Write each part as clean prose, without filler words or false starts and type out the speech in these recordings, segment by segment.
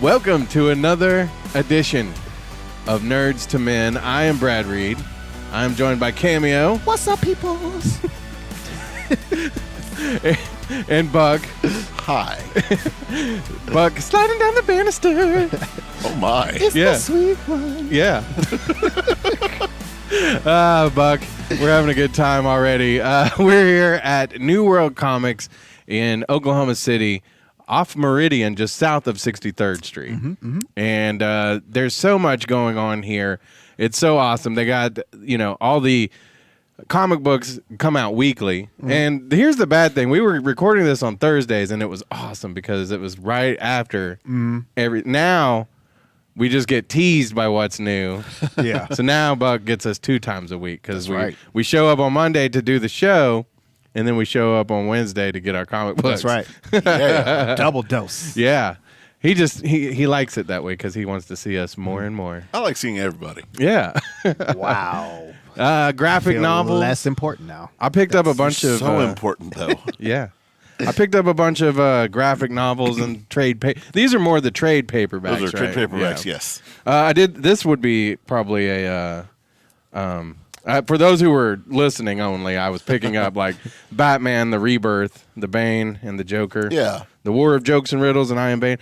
Welcome to another edition of Nerds to Men. I am Brad Reed. I am joined by Cameo. What's up, peoples? And Buck. Hi. Buck sliding down the banister. Oh my. It's the sweet one. Yeah. Buck, we're having a good time already. We're here at New World Comics in Oklahoma City, off Meridian, just south of 63rd Street. And there's so much going on here. It's so awesome. They got, all the comic books come out weekly. And here's the bad thing. We were recording this on Thursdays, and it was awesome because it was right after now we just get teased by what's new. Yeah. So now Buck gets us 2 times a week because we right. show up on Monday to do the show, and then we show up on Wednesday to get our comic books. That's right. Yeah. Double dose. Yeah. He likes it that way because he wants to see us more and more. I like seeing everybody. Yeah. Wow. Graphic Feel novels. less important now. I picked up a bunch of So important, though. Yeah. I picked up a bunch of graphic novels and trade These are more the trade paperbacks. Those are trade right? paperbacks, Yeah. yes. I did. This would be probably a. For those who were listening only, I was picking up like Batman, the Rebirth, the Bane, and the Joker. Yeah. The War of Jokes and Riddles, and I Am Bane.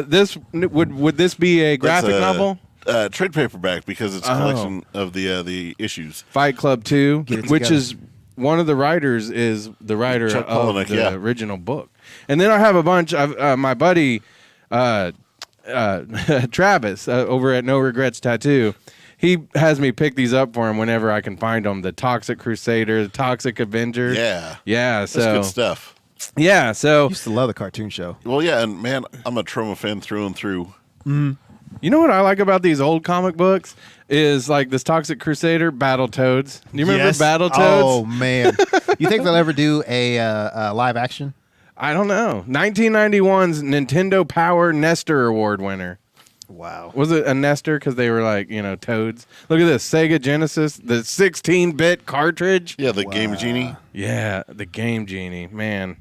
This would this be a graphic novel? Trade paperback because it's a collection of the issues. Fight Club 2, which together. is one of the writers is the writer Chuck of Palahniuk, the yeah. original book. And then I have a bunch of my buddy Travis over at No Regrets Tattoo. He has me pick these up for him whenever I can find them. The Toxic Crusader, the Toxic Avenger. Yeah. Yeah, That's so good stuff. yeah, so I used to love the cartoon show. Well, yeah, and man, I'm a Troma fan through and through. you know what I like about these old comic books is like this Toxic Crusader, Battletoads. Do you remember Yes. Battletoads? Oh, man. You think they'll ever do a live action? I don't know. 1991's Nintendo Power Nestor Award winner. Wow. Was it a Nestor because they were like, toads? Look at this. Sega Genesis, the 16-bit cartridge. Yeah, the Game Genie. Yeah, the Game Genie. Man.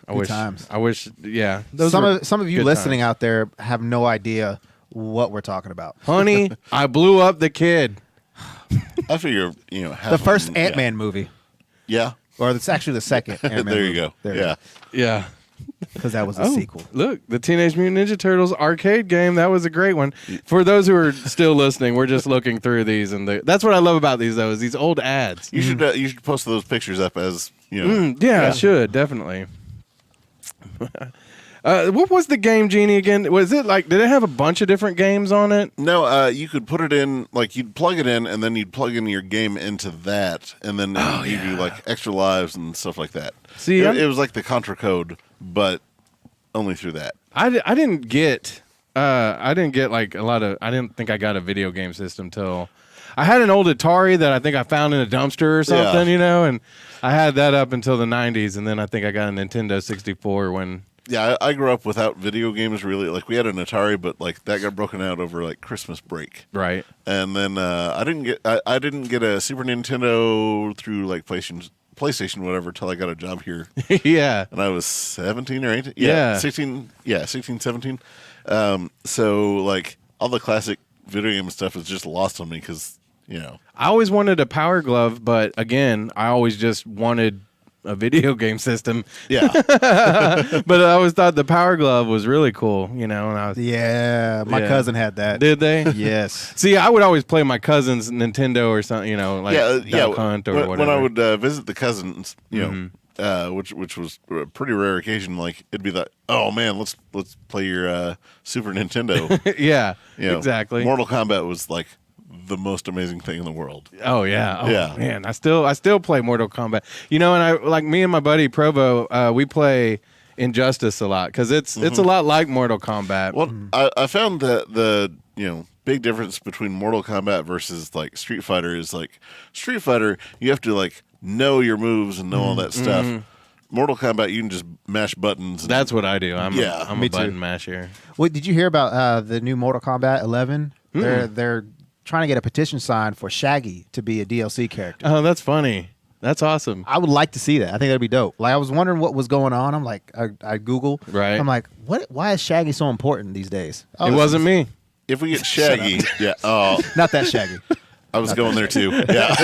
Good times. I wish, yeah. Some of you good listening times. out there have no idea what we're talking about. Honey, I blew up the kid. I figure, The first Ant-Man movie. Yeah. Or it's actually the second Ant-Man There you movie. go. Yeah. Yeah. Because that was a sequel. Look, the Teenage Mutant Ninja Turtles arcade game. That was a great one. For those who are still listening, we're just looking through these, and that's what I love about these, though, is these old ads. You should post those pictures up as, Yeah, I should, definitely. What was the Game Genie again? Was it like, did it have a bunch of different games on it? No, you could put it in, like, you'd plug it in, and then you'd plug in your game into that, and then it would give you, like, extra lives and stuff like that. See, it was like the Contra code, but only through that. I didn't get like a lot of, I didn't think I got a video game system till, I had an old Atari that I think I found in a dumpster or something, and I had that up until the 90s, and then I think I got a Nintendo 64 when... Yeah, I grew up without video games, really. Like, we had an Atari, but, like, that got broken out over, like, Christmas break. Right. And then I didn't get a Super Nintendo through, like, PlayStation, whatever, till I got a job here. Yeah. And I was 17 or 18. Yeah. 16, 17. So, like, all the classic video game stuff is just lost on me because, I always wanted a Power Glove, but again, I always just wanted a video game system. Yeah. But I always thought the Power Glove was really cool, and I was... Yeah, my cousin had that. Did they? Yes. See, I would always play my cousin's Nintendo or something, like Duck Hunt or whatever. When I would visit the cousins, which was a pretty rare occasion, like, it'd be like, oh man, let's play your Super Nintendo. Yeah, exactly. Mortal Kombat was like the most amazing thing in the world. Oh yeah, yeah. Man, I still play Mortal Kombat. And I like me and my buddy Provo, we play Injustice a lot because it's a lot like Mortal Kombat. Well, I found that the big difference between Mortal Kombat versus like Street Fighter is like Street Fighter, you have to like know your moves and know all that stuff. Mortal Kombat, you can just mash buttons. That's what I do. I'm Me a button too. masher. Wait, did you hear about the new Mortal Kombat 11? They're trying to get a petition signed for Shaggy to be a DLC character. Oh, that's funny. That's awesome. I would like to see that. I think that'd be dope. Like I was wondering what was going on. I'm like, I Google. Right. I'm like, what? Why is Shaggy so important these days? It wasn't me. If we get Shaggy, yeah. Oh, Not that Shaggy. I was going there too. Yeah.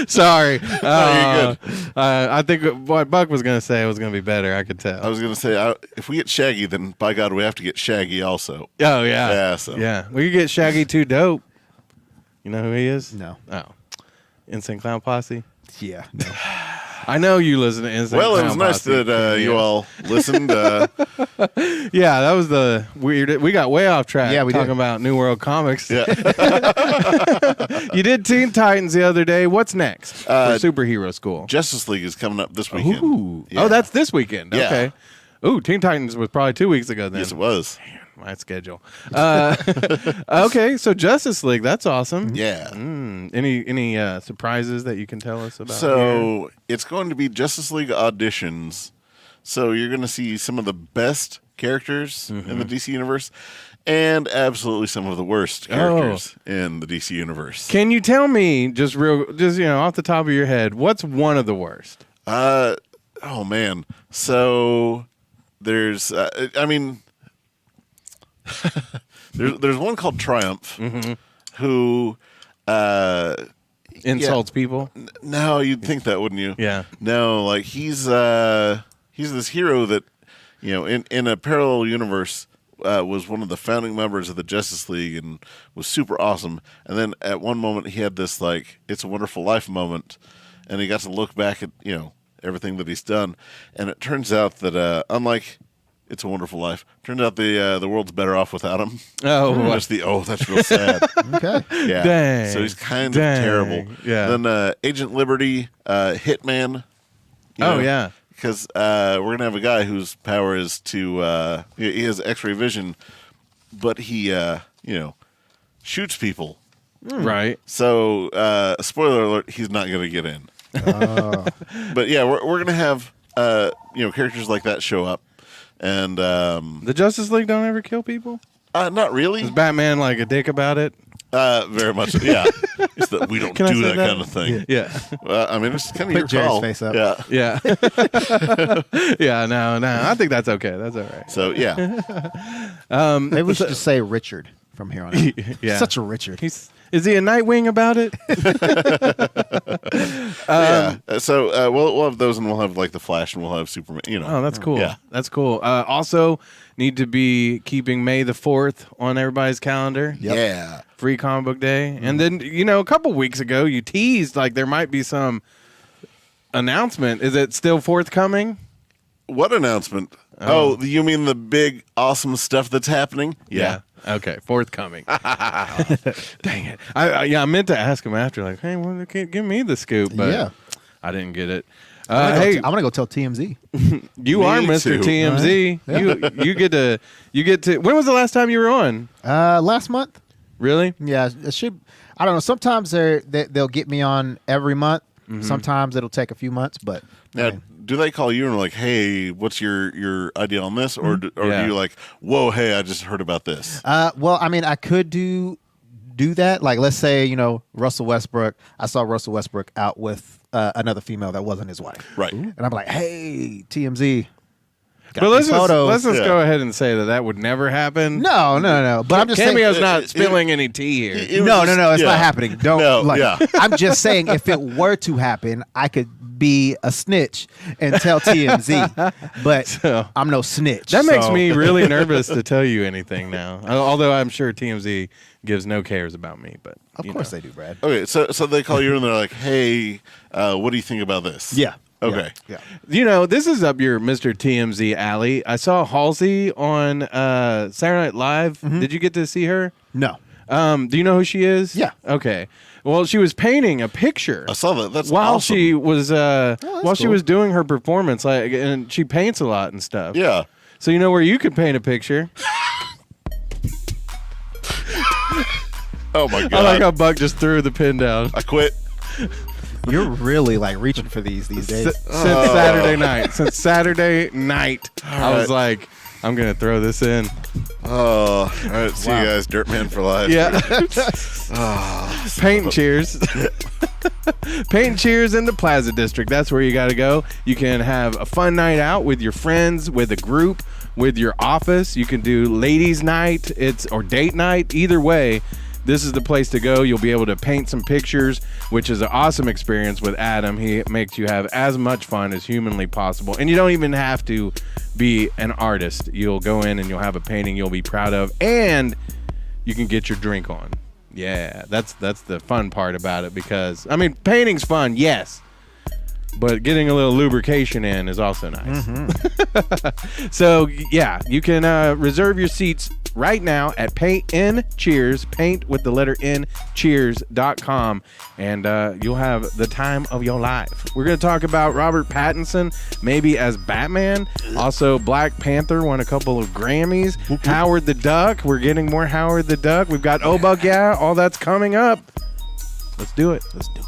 Sorry. you're good. I think what Buck was going to say was going to be better. I could tell. I was going to say, if we get Shaggy, then by God, we have to get Shaggy also. Oh, yeah. Yeah, so. Yeah. We could get Shaggy Too Dope. You know who he is? No. Oh. Insane Clown Posse? Yeah. No. I know you listen to Insane Well, Clown it was nice Posse. that you all listened. Yeah, that was the weird. We got way off track. Yeah, we talking did. about New World Comics. Yeah. You did Teen Titans the other day. What's next for superhero school? Justice League is coming up this weekend. Ooh. Yeah. Oh, that's this weekend. Yeah. Okay. Ooh, Teen Titans was probably 2 weeks ago then. Yes, it was. My schedule. Okay, so Justice League. That's awesome. Yeah. Any surprises that you can tell us about? here? So it's going to be Justice League auditions. So you're going to see some of the best characters in the DC universe, and absolutely some of the worst characters in the DC universe. Can you tell me just off the top of your head, what's one of the worst? Oh man. So there's, there's one called Triumph, who Insults people. No, you'd think that, wouldn't you? Yeah. No, like he's this hero that, in a parallel universe was one of the founding members of the Justice League and was super awesome. And then at one moment he had this like It's a Wonderful Life moment, and he got to look back at everything that he's done, and it turns out that unlike It's a Wonderful Life, turns out the world's better off without him. Oh, that's that's real sad. Okay. Yeah. Dang. So he's kind of terrible. Yeah. Then Agent Liberty, Hitman. Yeah. Because we're going to have a guy whose power is to, he has X-ray vision, but he, shoots people. Right. So, spoiler alert, he's not going to get in. But yeah, we're going to have, characters like that show up. And The Justice League don't ever kill people? not really. Is Batman like a dick about it? Very much. Yeah. It's that we don't Can I do say that that? kind of thing. Yeah. It's kind of your Jerry's call. face up. Yeah. Yeah. Yeah, no. I think that's okay. That's all right. So, yeah. Maybe we should just say Richard from here on out. Yeah. Such a Richard. Is he a Nightwing about it? So we'll have those, and we'll have like the Flash, and we'll have Superman. Oh, that's cool. Yeah. That's cool. Also, need to be keeping May the 4th on everybody's calendar. Yeah. Free Comic Book Day. And then, a couple weeks ago, you teased like there might be some announcement. Is it still forthcoming? What announcement? Oh, you mean the big, awesome stuff that's happening? Yeah. Okay, forthcoming. Dang it! I meant to ask him after, like, hey, well, give me the scoop, but Yeah. I didn't get it. I'm gonna go tell TMZ. You are Me Mr. too. TMZ. You get to. When was the last time you were on? Last month. Really? Yeah, it should. I don't know. Sometimes they'll get me on every month. Sometimes it'll take a few months, but Now, do they call you and are like, hey, what's your idea on this? Or do Yeah. you like, whoa, hey, I just heard about this? well, I could do that. Like, let's say Russell Westbrook. I saw Russell Westbrook out with another female that wasn't his wife. Right. And I'm like, hey, TMZ. But let's just Yeah. go ahead and say that would never happen. No. But I'm just saying. Cameo's not spilling any tea here. It was No, just- it's yeah. not happening. Don't. No, yeah. I'm just saying, if it were to happen, I could be a snitch and tell TMZ, but So- I'm no snitch. That makes so- me really nervous to tell you anything now. Although I'm sure TMZ gives no cares about me, but Of course they do, Brad. Okay, so they call you and they're like, hey, what do you think about this? Yeah. Okay. Yeah. This is up your Mr. TMZ alley. I saw Halsey on Saturday Night Live. Did you get to see her? No. Do you know who she is? Yeah. Okay. Well, she was painting a picture. I saw that. That's while awesome. she was she cool. was doing her performance, and she paints a lot and stuff. Yeah. So you know where you could paint a picture. Oh, my God. I like how Buck just threw the pin down. I quit. You're really like reaching for these days. Since Saturday night. Since Saturday night, I was like, I'm gonna throw this in. Oh, all right. See you guys. Dirtman for life. Yeah. Paint cheers. Paint and Cheers in the Plaza District. That's where you got to go. You can have a fun night out with your friends, with a group, with your office. You can do ladies' night, or date night. Either way, this is the place to go. You'll be able to paint some pictures, which is an awesome experience with Adam. He makes you have as much fun as humanly possible. And you don't even have to be an artist. You'll go in and you'll have a painting you'll be proud of, and you can get your drink on. Yeah, that's the fun part about it, because, I mean, painting's fun, yes, but getting a little lubrication in is also nice. Mm-hmm. So, yeah, you can reserve your seats right now at Paint N Cheers, paint with the letter N, cheers.com, and you'll have the time of your life. We're going to talk about Robert Pattinson, maybe as Batman. Also, Black Panther won a couple of Grammys. Howard the Duck. We're getting more Howard the Duck. We've got Oh Buck Yeah. All that's coming up. Let's do it. Let's do it.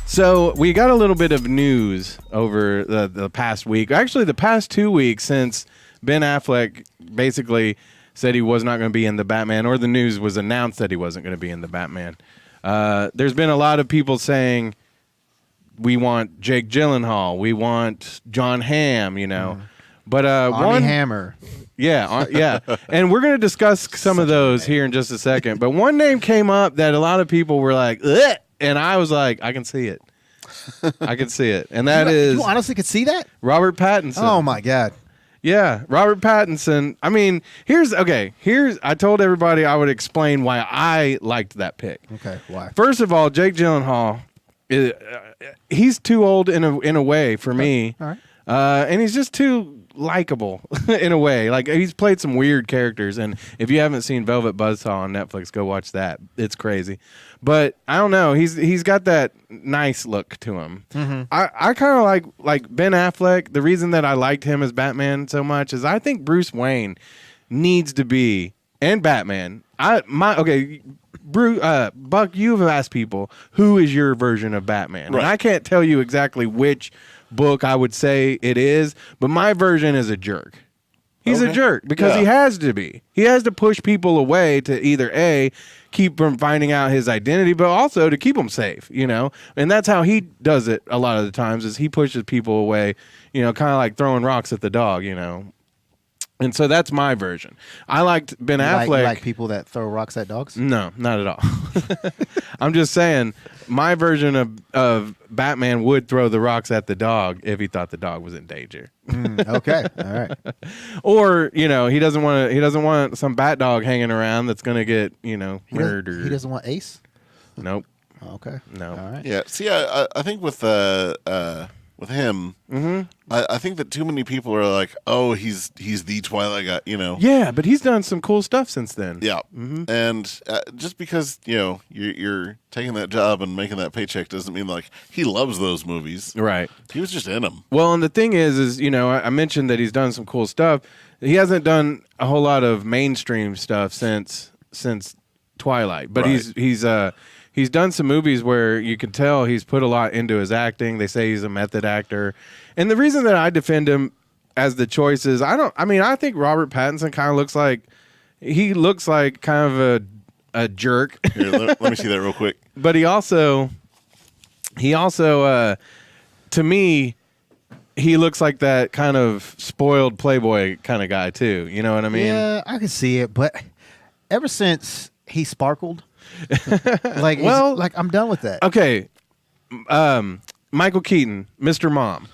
So we got a little bit of news over the past week. Actually, the past 2 weeks, since Ben Affleck basically said he was not going to be in the Batman, or the news was announced that he wasn't going to be in the Batman. There's been a lot of people saying, we want Jake Gyllenhaal, we want John Hamm, you know. But Armie Hammer. Yeah, yeah. And we're going to discuss some of those here in just a second. But one name came up that a lot of people were like, ugh! And I was like, I can see it. I can see it. And that is... You honestly could see that? Robert Pattinson. Oh, my God. Yeah, Robert Pattinson. I mean, I told everybody I would explain why I liked that pick. Okay, why? First of all, Jake Gyllenhaal, he's too old in a way for me. All right. And he's just too likable in a way. Like, he's played some weird characters, and if you haven't seen Velvet Buzzsaw on Netflix, go watch that. It's crazy. But I don't know. He's got that nice look to him. Mm-hmm. I kind of like Ben Affleck. The reason that I liked him as Batman so much is I think Bruce Wayne needs to be, and Batman. Buck, you've asked people, who is your version of Batman? Right. And I can't tell you exactly which book I would say it is, but my version is a jerk. He's a jerk because he has to be. He has to push people away to either A, keep from finding out his identity, but also to keep them safe, you know? And that's how he does it a lot of the times, is he pushes people away, you know, kind of like throwing rocks at the dog, you know? And so that's my version. I liked Ben Affleck. Like people that throw rocks at dogs? No, not at all. I'm just saying my version of Batman would throw the rocks at the dog if he thought the dog was in danger. Okay, all right. Or, you know, he doesn't want some bat dog hanging around that's going to get, you know, murdered. He doesn't want Ace? Nope. Okay. No. All right. Yeah. See, I think with him, I think that too many people are like, oh, he's the Twilight guy, you know. Yeah, but he's done some cool stuff since then. Yeah, and just because, you know, you're taking that job and making that paycheck doesn't mean like he loves those movies. Right. He was just in them. Well, and the thing is, you know, I mentioned that he's done some cool stuff. He hasn't done a whole lot of mainstream stuff since Twilight, but right. He's done some movies where you can tell he's put a lot into his acting. They say he's a method actor. And the reason that I defend him as the choice is I think Robert Pattinson kind of looks like kind of a jerk. Here, let me see that real quick. But he also to me, he looks like that kind of spoiled playboy kind of guy too. You know what I mean? Yeah, I can see it. But ever since he sparkled, like I'm done with that. Okay, Michael Keaton, Mr. Mom,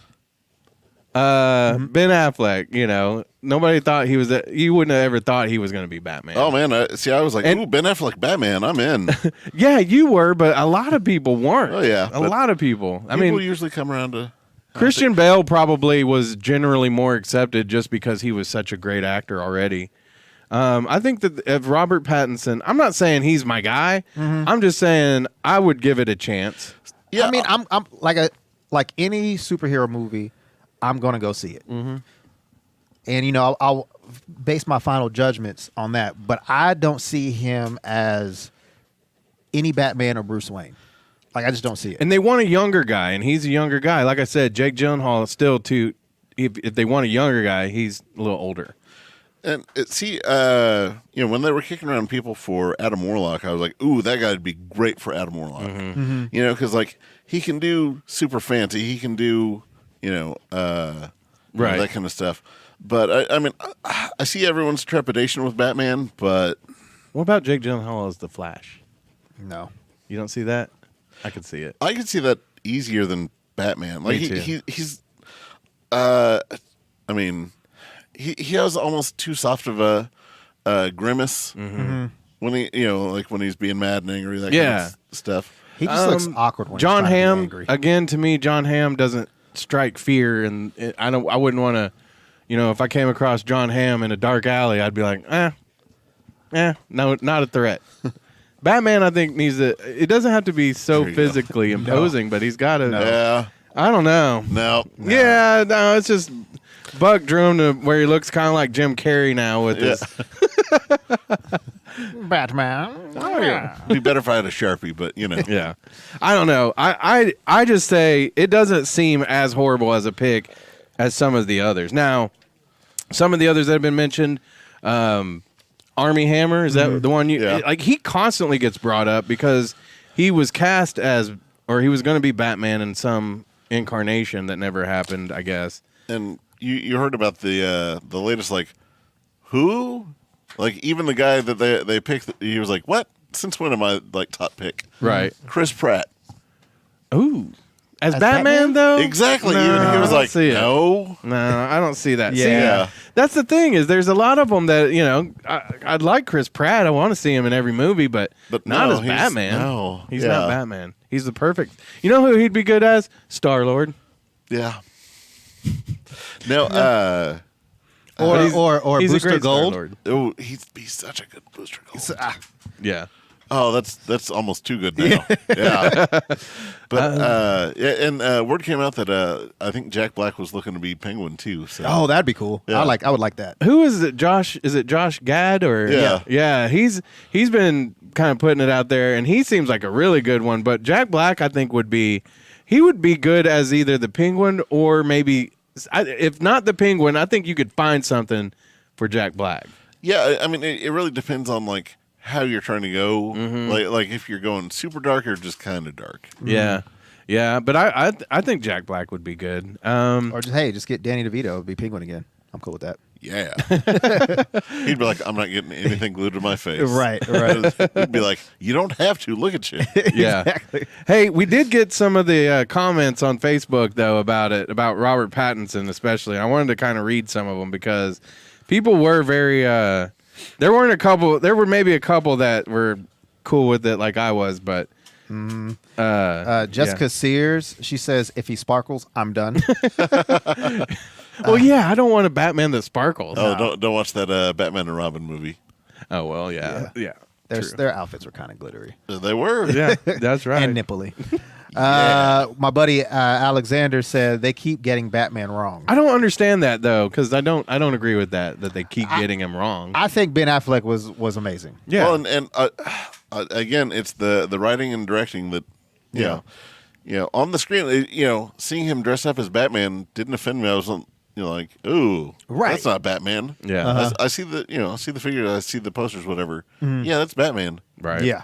Ben Affleck. You know, nobody thought he was. You wouldn't have ever thought he was going to be Batman. Oh man, I was like, ooh, Ben Affleck, Batman, I'm in. Yeah, you were, but a lot of people weren't. Oh yeah, a lot of people. I mean, usually come around to. Christian Bale probably was generally more accepted just because he was such a great actor already. I think that if Robert Pattinson, I'm not saying he's my guy. I'm just saying I would give it a chance. Yeah, I mean, I'm like any superhero movie, I'm gonna go see it. And you know, I'll base my final judgments on that. But I don't see him as any Batman or Bruce Wayne. Like, I just don't see it. And they want a younger guy, and he's a younger guy. Like I said, Jake Gyllenhaal is still if they want a younger guy, he's a little older. And when they were kicking around people for Adam Warlock, I was like, ooh, that guy'd be great for Adam Warlock. Mm-hmm. Because like he can do super fancy, he can do that kind of stuff. But I mean, I see everyone's trepidation with Batman, but What about Jake Gyllenhaal as the Flash? No. You don't see that? I could see it. I could see that easier than Batman. Like Me too. he's I mean, he has almost too soft of a grimace when when he's being mad and angry, that kind of stuff. He just looks awkward when John he's trying to be Hamm, angry. again, to me, John Hamm doesn't strike fear, and I wouldn't want to, if I came across John Hamm in a dark alley, I'd be like, no, not a threat. Batman, I think, it doesn't have to be so physically imposing, but he's got to. Yeah. I don't know. No. Yeah, no, it's just Buck drew him to where he looks kind of like Jim Carrey now with his. Batman. Oh, yeah. It'd be better if I had a Sharpie, but Yeah, I don't know. I just say it doesn't seem as horrible as a pick as some of the others. Now, some of the others that have been mentioned, Armie Hammer, is that the one like? He constantly gets brought up because he was cast as, or he was going to be Batman in some incarnation that never happened, I guess. And you heard about the latest, like, who? Like, even the guy that they picked, he was like, what? Since when am I, like, top pick? Right. Chris Pratt. As As Batman, Batman? though? Exactly. No, Even he was I don't like, see it. no. No, I don't see that. Yeah. See, that's the thing is there's a lot of them that, I'd like Chris Pratt. I want to see him in every movie, but not no, as Batman. no. He's Yeah. not Batman. He's the perfect. You know who he'd be good as? Star-Lord. Yeah. No, Or He's a Booster great Gold. Star-Lord. he's such a good Booster Gold. Yeah. Oh, that's almost too good now. Yeah. But word came out that I think Jack Black was looking to be Penguin too. So. Oh, that'd be cool. Yeah. I would like that. Who is it? Josh? Is it Josh Gad or? Yeah. Yeah. He's been kind of putting it out there, and he seems like a really good one. But Jack Black, I think, would be good as either the Penguin or maybe, if not the Penguin, I think you could find something for Jack Black. Yeah, I mean, it really depends on like how you're trying to go. Like if you're going super dark or just kind of dark. Yeah. Yeah, but I think Jack Black would be good. Or just get Danny DeVito to be Penguin again. I'm cool with that. Yeah. He'd be like, I'm not getting anything glued to my face. Right. He'd be like, you don't have to. Look at you. Yeah. Exactly. Hey, we did get some of the comments on Facebook though about Robert Pattinson especially. I wanted to kind of read some of them because people were very. There were maybe a couple that were cool with it, like I was, but. Jessica Sears, she says, if he sparkles, I'm done. Well, yeah, I don't want a Batman that sparkles. Oh, don't watch that Batman and Robin movie. Oh well, yeah. Their outfits were kind of glittery. They were. Yeah, that's right. And nipply. My buddy Alexander said they keep getting Batman wrong. I don't understand that though, because I don't agree with that they keep getting him wrong. I think Ben Affleck was amazing. Yeah. Well, and again, it's the writing and directing that on the screen. Seeing him dress up as Batman didn't offend me. I was like, ooh, Right. that's not Batman. Yeah. I see the see the figure, I see the posters, whatever. Yeah, that's Batman. Right. Yeah.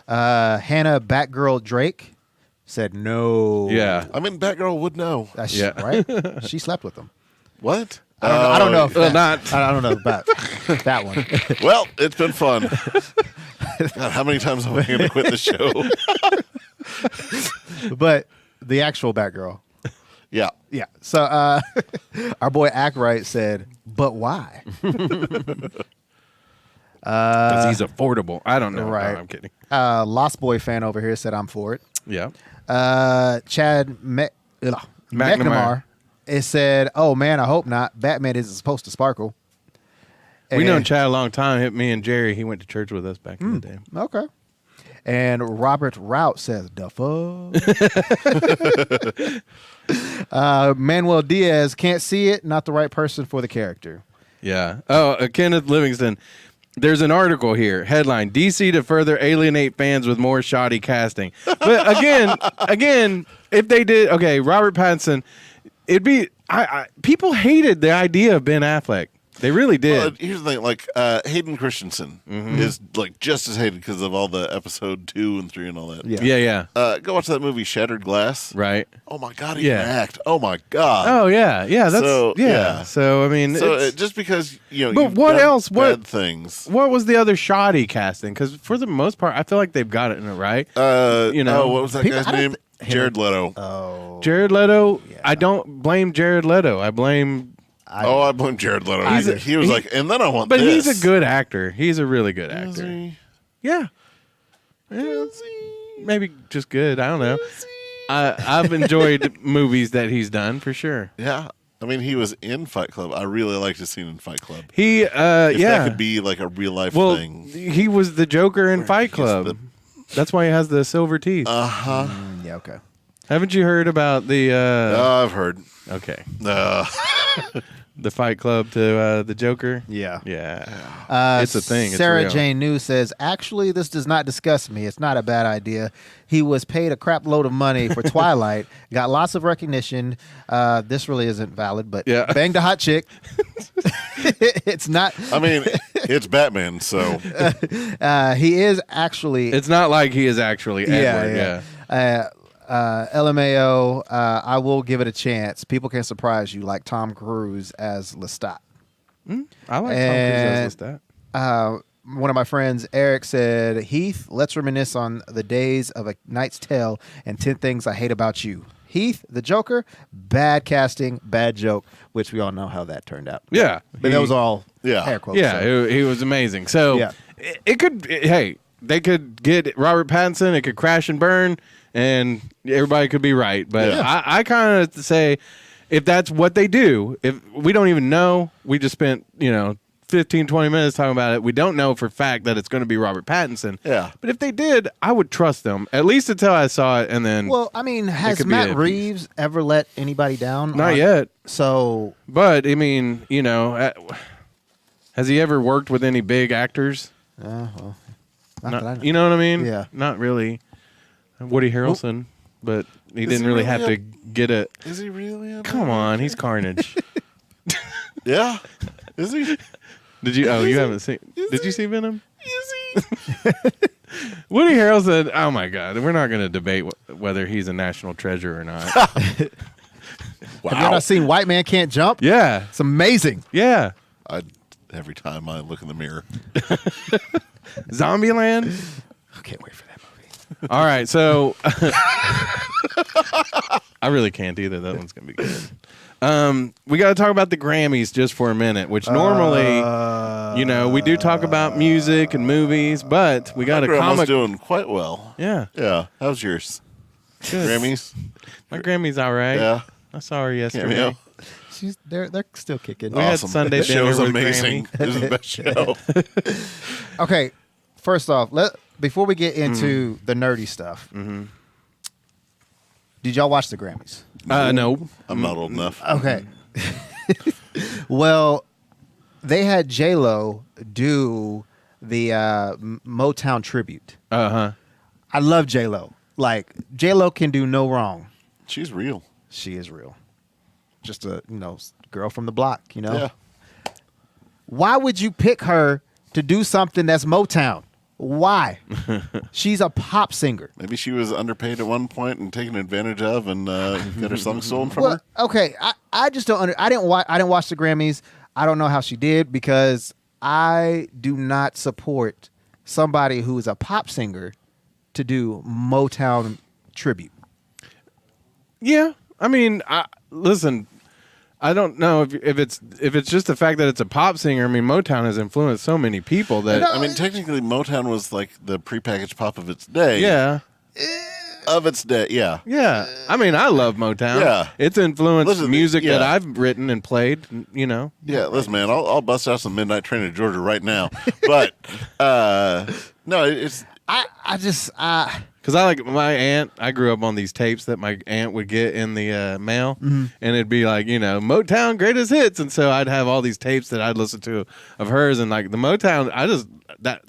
Hannah Batgirl Drake said no. Yeah. I mean, Batgirl would know. Yeah. Right? She slept with him. What? I don't know. If well, that- I don't know about that one. Well, it's been fun. God, how many times am I going to quit the show? But the actual Batgirl. Yeah. Yeah. So our boy Ackright said, but why? Because he's affordable. I don't know. Right. No, I'm kidding. Lost Boy fan over here said, I'm for it. Yeah. Chad McNamara. It said, oh man, I hope not. Batman isn't supposed to sparkle. We known Chad a long time. Hit me and Jerry. He went to church with us back in the day. Okay. And Robert Rout says, the fuck? Manuel Diaz, can't see it. Not the right person for the character. Yeah. Oh, Kenneth Livingston. There's an article here. Headline: DC to further alienate fans with more shoddy casting. But again, if they did, Robert Pattinson, it'd be. People hated the idea of Ben Affleck. They really did. Well, here's the thing, like Hayden Christensen is like just as hated because of all the episode 2 and 3 and all that. Yeah. Go watch that movie Shattered Glass. Right. Oh my God, he can act. Oh my God. Oh yeah. That's So, yeah. So I mean, just because But you've what done else? Bad things. What was the other shoddy casting? Because for the most part, I feel like they've got it in it right. What was that guy's name? Jared Leto. Oh, Jared Leto. Yeah. I don't blame Jared Leto. I blame. I blame Jared Leto. He was like, and then I want But this. he's a good actor. He's a really good Is actor. he? Yeah. Is he? Maybe just good. I don't know. I've enjoyed movies that he's done for sure. Yeah. I mean, he was in Fight Club. I really liked his scene in Fight Club. He, If that could be like a real life thing. He was the Joker in Fight Club. That's why he has the silver teeth. yeah, okay. Haven't you heard about the? I've heard. Okay. The Fight Club to the Joker. Yeah. It's a thing. It's Sarah real. Jane New says, actually, this does not disgust me. It's not a bad idea. He was paid a crap load of money for Twilight, got lots of recognition. This really isn't valid, but banged a hot chick. It's not. I mean, it's Batman, so. He is actually. It's not like he is actually Edward. LMAO, I will give it a chance. People can surprise you like Tom Cruise as Lestat. I like Tom Cruise as Lestat. One of my friends, Eric, said, Heath, let's reminisce on the days of A Knight's Tale and 10 Things I Hate About You. Heath, the Joker, bad casting, bad joke, which we all know how that turned out. Yeah. But that was all air quotes. Yeah, so. he was amazing. So it could, hey, they could get Robert Pattinson, it could crash and burn, and everybody could be right. But I kind of say, if that's what they do, if we don't even know, we just spent, 15, 20 minutes talking about it. We don't know for a fact that it's going to be Robert Pattinson. Yeah. But if they did, I would trust them, at least until I saw it, and then... Well, I mean, has Matt Reeves ever let anybody down? Not yet. So... But, I mean, has he ever worked with any big actors? Well, not that I know. You know what I mean? Yeah. Not really. Woody Harrelson, but he didn't really have to get a... Is he really? Come on, he's Carnage. Yeah. Is he? Did you? Oh, you haven't seen. Did you see Venom? Is he? Woody Harrelson. Oh my God, we're not going to debate whether he's a national treasure or not. Wow. Have you not seen White Man Can't Jump? Yeah, It's amazing. yeah. Every time I look in the mirror. Zombieland. I can't wait for that movie. All right, so I really can't either. That one's going to be good. We got to talk about the Grammys just for a minute, which normally, we do talk about music and movies, but we got a comic. Doing quite well. Yeah. Yeah. How's yours? Good. Grammys? My Grammy's all right. Yeah. I saw her yesterday. Cameo? They're still kicking. We had Awesome. Sunday The dinner show's with amazing. Grammy. This is the best show. Okay, first off, before we get into the nerdy stuff, did y'all watch the Grammys? No. I'm not old enough. Okay. Well, they had J-Lo do the Motown tribute. Uh-huh. I love J-Lo. Like, J-Lo can do no wrong. She's real. She is real. Just a, girl from the block, Yeah. Why would you pick her to do something that's Motown? Why? She's a pop singer. Maybe she was underpaid at one point and taken advantage of and got her song stolen from her. Okay, I just don't I didn't watch the Grammys. I don't know how she did because I do not support somebody who is a pop singer to do Motown tribute. Yeah. I mean, listen, I don't know if it's just the fact that it's a pop singer. I mean, Motown has influenced so many people that... I mean, technically, Motown was like the prepackaged pop of its day. Yeah. Of its day, yeah. Yeah. I mean, I love Motown. Yeah. It's influenced music that yeah. I've written and played, Yeah, listen, man, I'll bust out some Midnight Train to Georgia right now. But, no, it's... Because I like my aunt, I grew up on these tapes that my aunt would get in the mail, and it'd be like, Motown greatest hits. And so I'd have all these tapes that I'd listen to of hers, and like the Motown,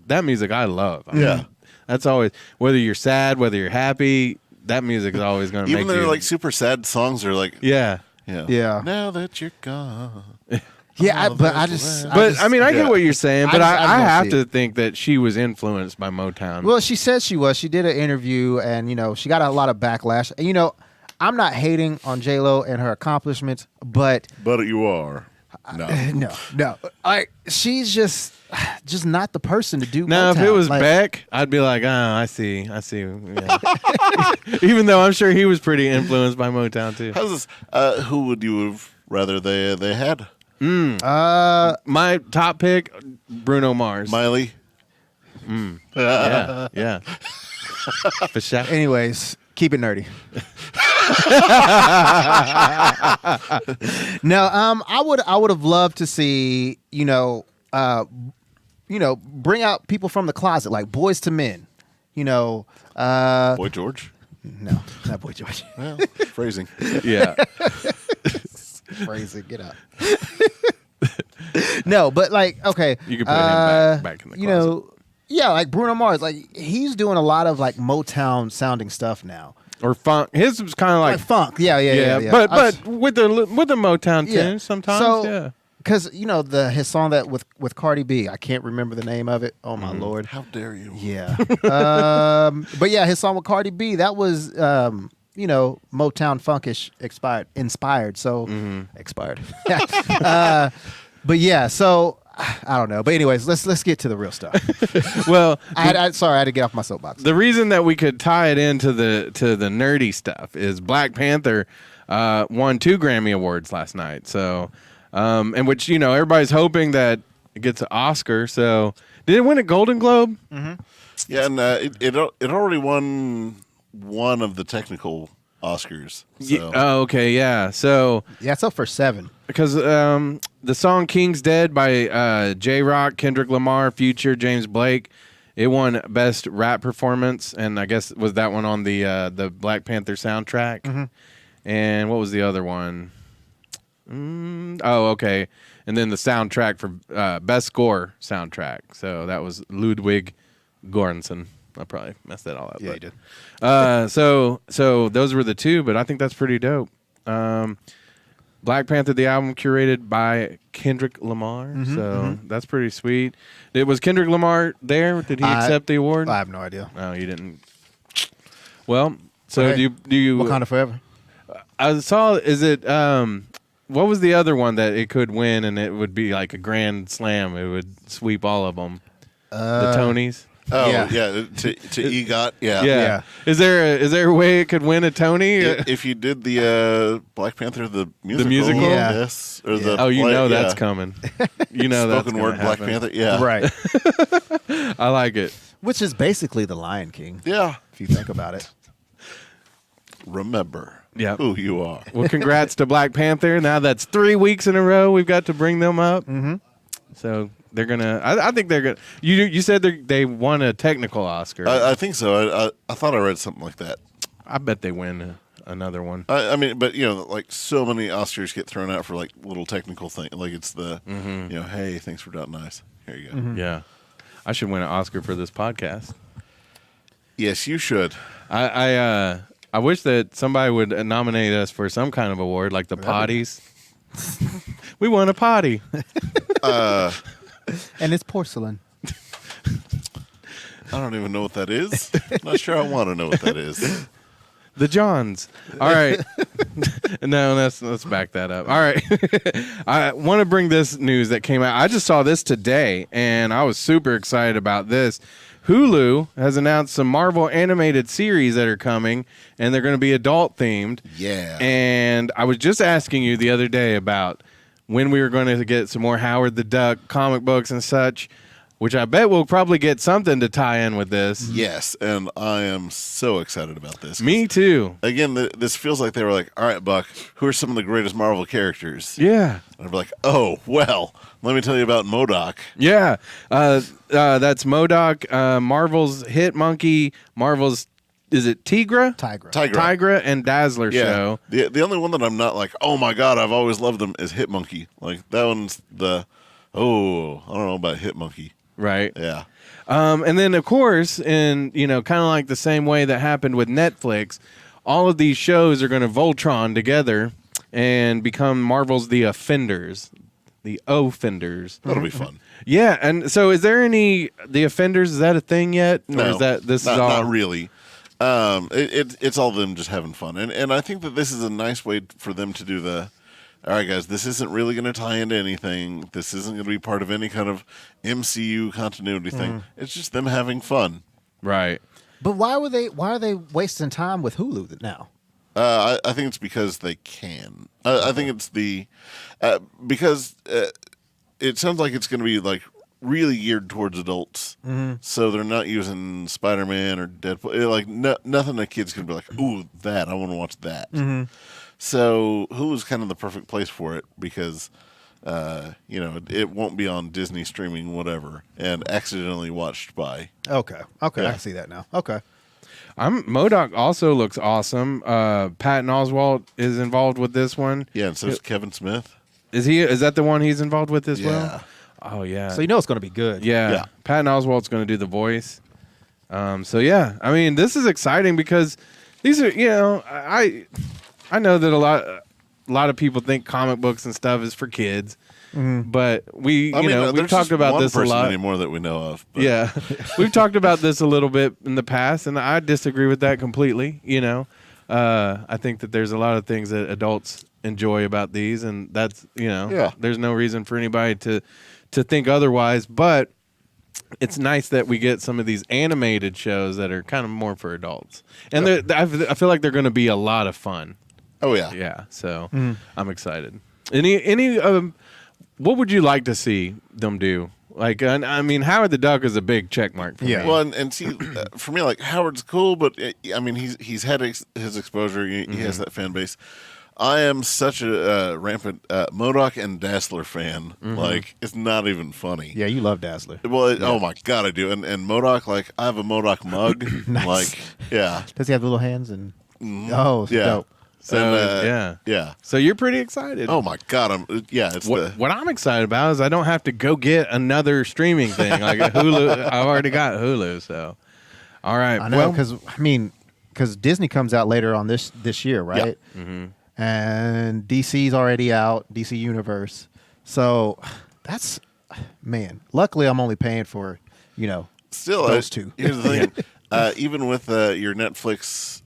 that music I love. I mean, that's always, whether you're sad, whether you're happy, that music is always going to make you. Even their like super sad songs are like, Yeah. yeah. Yeah. Now that you're gone. Yeah, Oh, but I there's just. that. But I mean, I yeah. get what you're saying, but I I don't have see to it. think that she was influenced by Motown. Well, she said she was. She did an interview, and she got a lot of backlash. And I'm not hating on J-Lo and her accomplishments, but But you are. No. no, she's just not the person to do. Now, if Motown. it was Like, Beck, I'd be like, oh, I see. Yeah. Even though I'm sure he was pretty influenced by Motown too. How's this? Who would you have rather they had? My top pick, Bruno Mars. Miley. Yeah. For sure. anyways, keep it nerdy. No, I would have loved to see bring out people from the closet like Boys to Men. Boy George. No, not Boy George. Well, phrasing. Yeah. Phrasing, get up. No, but like, okay, You could put him back in the closet. Yeah, like Bruno Mars, like he's doing a lot of like Motown sounding stuff now, Or funk. His was kind of like like, funk. Yeah. But with the Motown tinge sometimes. So, yeah. because his song that with Cardi B, I can't remember the name of it. Oh my lord. How dare you? Yeah. But yeah, his song with Cardi B, that was Motown funkish inspired. So expired. But yeah, so I don't know. But anyways, let's get to the real stuff. Well, I had to get off my soapbox. the reason that we could tie it into the nerdy stuff is Black Panther won 2 Grammy Awards last night. So, and which everybody's hoping that it gets an Oscar. So, did it win a Golden Globe? Yeah, and it already won one of the technical Oscars. So. Oh, okay, yeah. So, Yeah, it's up for 7. because the song "King's Dead" by J-Rock, Kendrick Lamar, Future, James Blake, it won Best Rap Performance, and I guess was that one on the Black Panther soundtrack. And what was the other one? Oh, okay. And then the soundtrack for Best Score soundtrack. So that was Ludwig Göransson. I probably messed that all up. Yeah, but, you did. So those were the 2, but I think that's pretty dope. Black Panther, the album curated by Kendrick Lamar. So that's pretty sweet. Was Kendrick Lamar there? Did he accept the award? I have no idea. No, you didn't. Well, so Okay. do you? Wakanda Forever. I saw. Is it? What was the other one that it could win and it would be like a grand slam? It would sweep all of them. The Tonys. Oh Yeah. yeah, to EGOT. Yeah. Yeah. Is there a way it could win a Tony? If you did the Black Panther the musical, Yeah. yes, or the Oh, you play- know yeah. that's coming. You know that's spoken gonna word Black happen. Panther. Yeah, Right. I like it. Which is basically the Lion King, Yeah. if you think about it. Remember Yep. who you are. Well, congrats to Black Panther. Now that's 3 weeks in a row we've got to bring them up. So they're gonna. I think they're gonna. You said they won a technical Oscar. I think so. I thought I read something like that. I bet they win another one. I mean, but like so many Oscars get thrown out for like little technical thing. Like it's the hey, thanks for dotting nice. Here you go. Yeah, I should win an Oscar for this podcast. Yes, you should. I wish that somebody would nominate us for some kind of award, like the Potties. We won a potty. And it's porcelain. I don't even know what that is. Not sure I want to know what that is. The Johns. All right. No, let's back that up. All right. I want to bring this news that came out. I just saw this today, and I was super excited about this. Hulu has announced some Marvel animated series that are coming, and they're going to be adult themed. Yeah. And I was just asking you the other day about when we were going to get some more Howard the Duck comic books and such, which I bet we'll probably get something to tie in with this. Yes, and I am so excited about this. Me too. Again, this feels like they were like, all right, Buck, who are some of the greatest Marvel characters? Yeah. And I'd be like, oh, well, let me tell you about MODOK. Yeah. That's MODOK, Marvel's Hit Monkey, Marvel's, is it Tigra? Tigra and Dazzler show. The only one that I'm not like, oh my God, I've always loved them is Hit Monkey. Like, that one's I don't know about Hit Monkey. Right. Yeah. And then, of course, in, kind of like the same way that happened with Netflix, all of these shows are going to Voltron together and become Marvel's The Offenders. the offenders. That'll be fun. Yeah, and so is there the offenders? Is that a thing yet? No, or is that this not, is all not really. It's all them just having fun, and I think that this is a nice way for them to do the. All right, guys, this isn't really going to tie into anything. This isn't going to be part of any kind of MCU continuity thing. It's just them having fun. right? But why are they wasting time with Hulu now? I think it's because they can. I think it's because it sounds like it's going to be like really geared towards adults. So they're not using Spider-Man or Deadpool. Like nothing that kids can be like, ooh, that I want to watch that. So Hulu's kind of the perfect place for it because, it won't be on Disney streaming, whatever, and accidentally watched by. Okay, Yeah. I can see that now. Okay, MODOK also looks awesome. Patton Oswalt is involved with this one. Yeah, and so is Kevin Smith. Is he? Is that the one he's involved with as Yeah. well? Oh yeah. so you know it's going to be good. Yeah. Patton Oswalt's going to do the voice. So yeah, I mean, this is exciting because these are, I know that a lot of people think comic books and stuff is for kids, but we've there's talked just about one this a person lot anymore that we know of. But Yeah, we've talked about this a little bit in the past, and I disagree with that completely. I think that there's a lot of things that adults enjoy about these, and that's there's no reason for anybody to think otherwise. But it's nice that we get some of these animated shows that are kind of more for adults, and I feel like they're going to be a lot of fun. Oh yeah, Yeah, so I'm excited. Any what would you like to see them do? Like, I mean, Howard the Duck is a big check mark for me. Well, and see, for me, like Howard's cool, but I mean, he's had his exposure. He has that fan base. I am such a rampant MODOK and Dazzler fan. Like, it's not even funny. Yeah, you love Dazzler. Well, oh my god, I do. And MODOK, like, I have a MODOK mug. Nice. Like, yeah. Does he have little hands and? Oh, Yeah. dope. So Yeah. So you're pretty excited. Oh my god, it's What I'm excited about is I don't have to go get another streaming thing like a Hulu. I've already got Hulu, so all right. I know because Disney comes out later on this year, right? And DC's already out, DC Universe. So that's luckily I'm only paying for still those two. Here's the thing, even with your Netflix,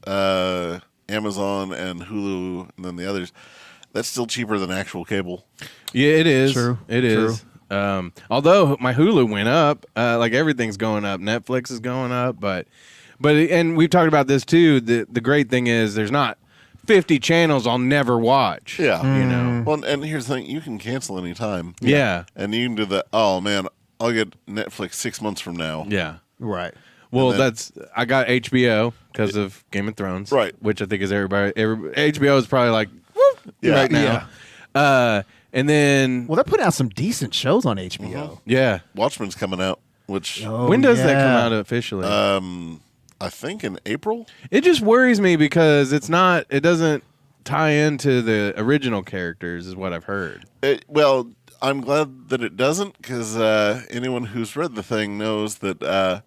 Amazon, and Hulu, and then the others, that's still cheaper than actual cable. Yeah, it is. True. It is. Although my Hulu went up, like everything's going up. Netflix is going up, but and we've talked about this too. The great thing is there's not 50 channels I'll never watch. Yeah. Well, and here's the thing, you can cancel anytime. Yeah. And you can do the, oh man, I'll get Netflix 6 months from now. Yeah. Right. Well, And then- I got HBO because of Game of Thrones, Right. Which I think is HBO is probably like whoop, Yeah. right now. And then Well, they're putting out some decent shows on HBO. yeah, Watchmen's coming out, which when does that come out officially? I think in April. It just worries me because it doesn't tie into the original characters, is what I've heard. Well, I'm glad that it doesn't, because anyone who's read the thing knows that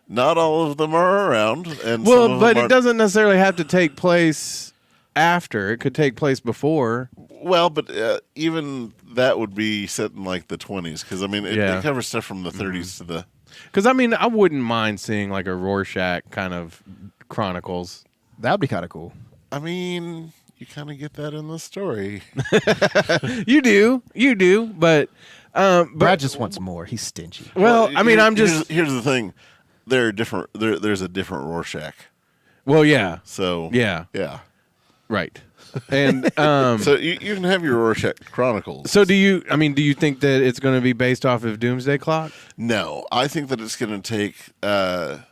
not all of them are around. And some of But them it doesn't necessarily have to take place after. It could take place before. Well, but even that would be set in like the 20s, because I mean it covers stuff from the 30s to the. Because I mean, I wouldn't mind seeing like a Rorschach kind of chronicles. That would be kind of cool. I mean, you kind of get that in the story. You do, but Brad just wants more. He's stingy. well, I mean, here's the thing. They're different. There's a different Rorschach. Well, yeah, So yeah, right. And so you can have your Rorschach Chronicles. so do you think that it's going to be based off of Doomsday Clock? No, I think that it's going to take. They're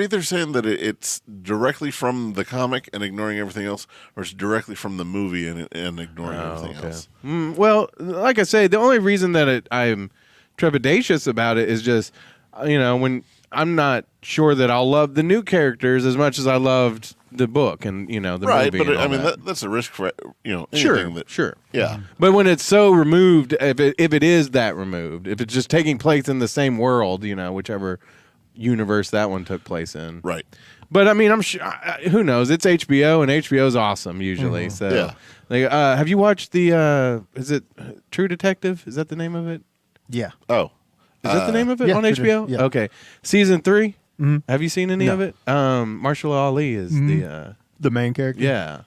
either saying that it's directly from the comic and ignoring everything else, or it's directly from the movie and ignoring everything else. Well, like I say, the only reason that I'm trepidatious about it is just, when I'm not sure that I'll love the new characters as much as I loved the book and the Right, movie. but and all I mean that. that's a risk for anything that. Sure. Yeah. But when it's so removed, if it is that removed, if it's just taking place in the same world, whichever universe that one took place in. Right. But I mean, I'm sure. Who knows? It's HBO, and HBO's awesome usually. So, Yeah. like, have you watched the? Is it True Detective? Is that the name of it? Yeah. Oh. Is that the name of it yeah, on True HBO? Yeah. Okay, season 3. Mm-hmm. Have you seen any No. of it? Marshall Ali is The main character. yeah.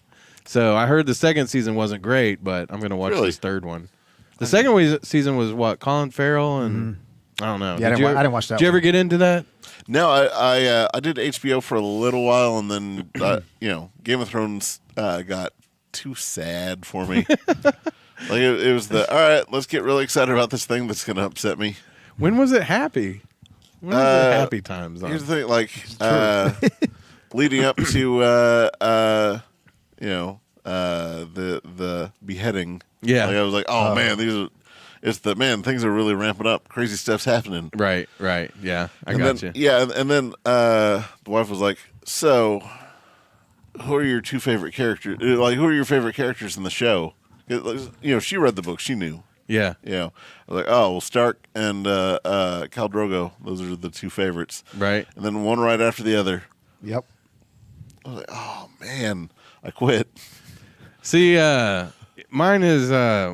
So I heard the second season wasn't great, but I'm gonna watch Really? this third one. The second season was what? Colin Farrell and I don't know. Yeah, I didn't watch that Did you ever one. get into that? No, I did HBO for a little while, and then Game of Thrones got too sad for me. Like it was all right. Let's get really excited about this thing that's going to upset me. When was it happy? When was it happy times? On? Here's the thing, like leading up to the beheading. Yeah. like I was like, oh man, things are really ramping up. Crazy stuff's happening. Right. Yeah, I got you. Yeah, and then the wife was like, so who are your two favorite characters? Like, who are your favorite characters in the show? She read the book. She knew. Yeah. I was like, oh, well, Stark and Khal Drogo. Those are the two favorites. Right. And then one right after the other. Yep. I was like, oh, man, I quit. See, mine is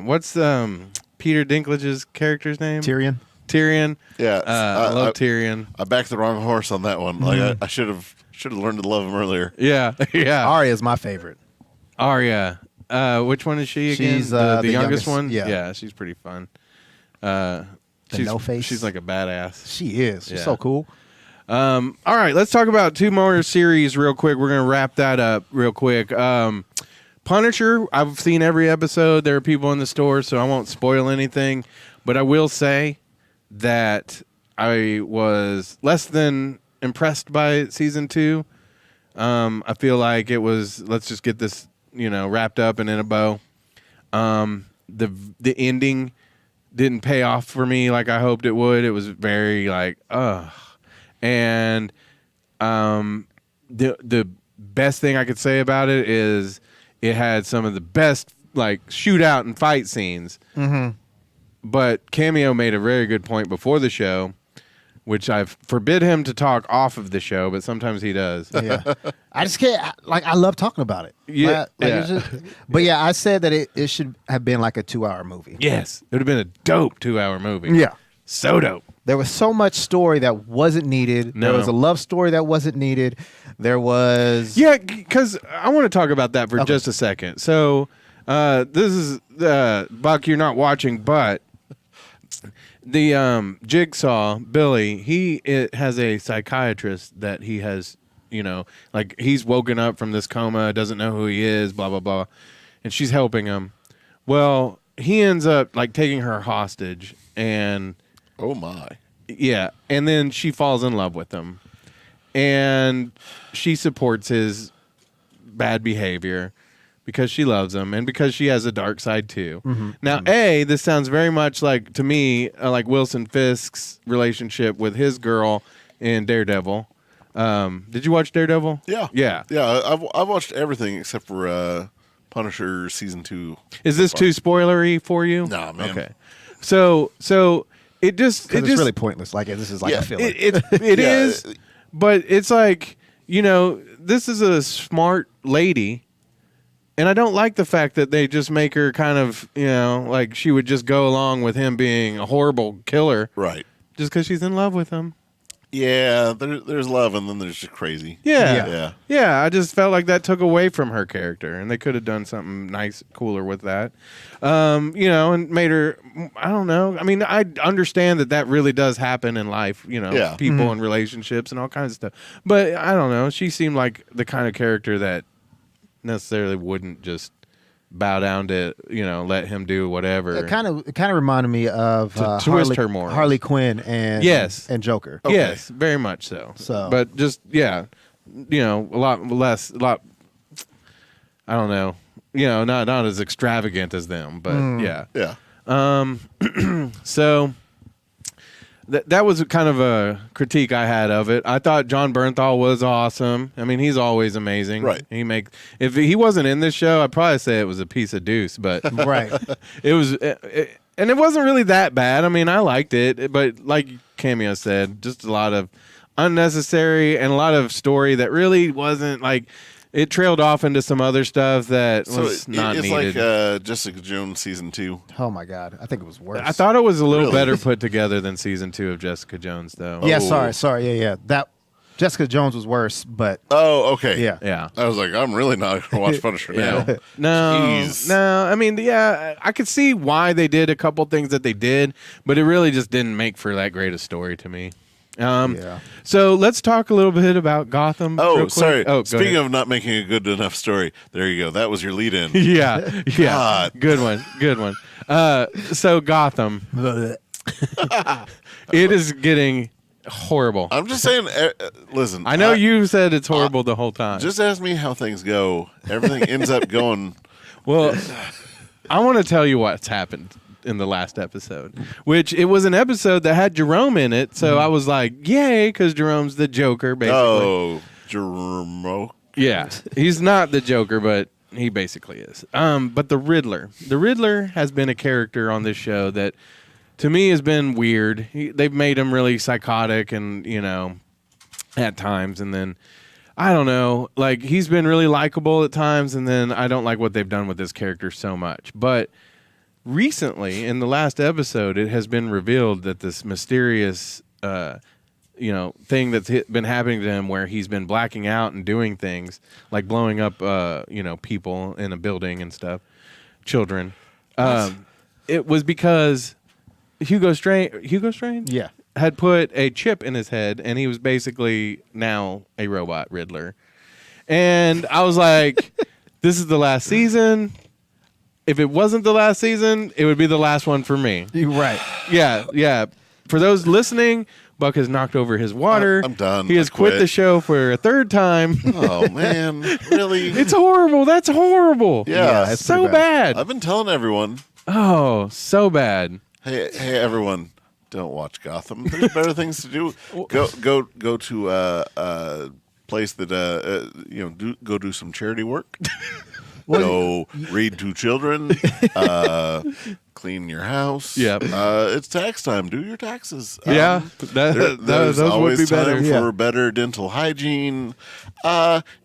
what's Peter Dinklage's character's name? Tyrion. Tyrion. Yeah, I love Tyrion. I backed the wrong horse on that one. Like I should have learned to love him earlier. Yeah. Arya's my favorite. Arya. Which one is she again? She's, the the youngest youngest, one. yeah. She's pretty fun. The no-face. She's like a badass. She is. She's Yeah. so cool. All right, let's talk about two more series real quick. We're gonna wrap that up real quick. Punisher. I've seen every episode. There are people in the store, so I won't spoil anything. But I will say that I was less than impressed by season 2. I feel like it was, let's just get this, wrapped up and in a bow. The ending didn't pay off for me like I hoped it would. It was very like, ugh. And the best thing I could say about it is it had some of the best like shootout and fight scenes. Mm-hmm. But Cameo made a very good point before the show, which I've forbid him to talk off of the show, but sometimes he does. Yeah. I just can't. I love talking about it. Yeah. It's just, but yeah, I said that it should have been like a 2-hour movie. Yes, it would have been a dope 2-hour movie. Yeah. So dope. There was so much story that wasn't needed. No. There was a love story that wasn't needed. There was. Yeah, because I want to talk about that for just a second. So this is Buck. You're not watching, but the Jigsaw Billy. He has a psychiatrist that he has. Like he's woken up from this coma, doesn't know who he is, blah blah blah, and she's helping him. Well, he ends up like taking her hostage, and Oh my. yeah, and then she falls in love with him, and she supports his bad behavior because she loves him and because she has a dark side too. Mm-hmm. Now, this sounds very much like to me like Wilson Fisk's relationship with his girl in Daredevil. Did you watch Daredevil? Yeah. Yeah. I've watched everything except for Punisher season 2. Is this too spoilery for you? Nah, man. Okay. So it just Because it's really pointless. Like this is like Yeah. a filler. It Yeah. is, but it's like this is a smart lady, and I don't like the fact that they just make her kind of like she would just go along with him being a horrible killer Right. just because she's in love with him. Yeah, there's love and then there's just crazy. Yeah. Yeah. I just felt like that took away from her character, and they could have done something nice, cooler with that. And made her. I don't know. I mean, I understand that really does happen in life. Yeah. People and relationships and all kinds of stuff. But I don't know. She seemed like the kind of character that necessarily wouldn't just bow down to let him do whatever. It kind of reminded me of To twist her morals. Harley Quinn and Yes. and Joker. Okay. Yes, very much so. But just a lot less. A lot. I don't know. Not as extravagant as them, but yeah. Yeah. So that was kind of a critique I had of it. I thought John Bernthal was awesome. I mean, he's always amazing. Right. If he wasn't in this show, I'd probably say it was a piece of deuce. But Right. it was, and it wasn't really that bad. I mean, I liked it, but like Cameo said, just a lot of unnecessary and a lot of story that really wasn't like. It trailed off into some other stuff that was not needed. It's like Jessica Jones season 2. Oh my God, I think it was worse. I thought it was a little Really? better put together than season 2 of Jessica Jones, though. Yeah, Oh. sorry. Yeah. That Jessica Jones was worse, but Oh, okay. yeah. Yeah. I was like, I'm really not going to watch Punisher now. No, I mean, yeah, I could see why they did a couple things that they did, but it really just didn't make for that great a story to me. Yeah. So let's talk a little bit about Gotham. real Oh, quick. sorry. Oh, go Speaking ahead. of not making a good enough story, there you go. That was your lead-in. Yeah, God. good one. So Gotham, it is getting horrible. I'm just saying, listen. I know you said it's horrible the whole time. Just ask me how things go. Everything ends up going. Well, I want to tell you what's happened in the last episode, which it was an episode that had Jerome in it. So I was like, yay, because Jerome's the Joker, basically. Oh, Jerome. Yeah, he's not the Joker, but he basically is. But the Riddler has been a character on this show that, to me, has been weird. They've made him really psychotic, and at times, and then I don't know, like he's been really likable at times, and then I don't like what they've done with this character so much. But recently, in the last episode, it has been revealed that this mysterious thing that's been happening to him, where he's been blacking out and doing things like blowing up people in a building and stuff, children. It was because Hugo Strange Yeah. had put a chip in his head, and he was basically now a robot Riddler. And I was like, this is the last season. If it wasn't the last season, it would be the last one for me. You're right. Yeah. For those listening, Buck has knocked over his water. I'm done. He has I quit quit. the show for a third time. Oh, man. Really? It's horrible. That's horrible. Yeah. it's So pretty bad. I've been telling everyone, Oh, so bad. hey, everyone, don't watch Gotham. There's better things to do. Go to a place that go do some charity work. Go read to children. Clean your house. Yep. It's tax time. Do your taxes. Yeah, There's those would always be better. time Yeah. for better dental hygiene.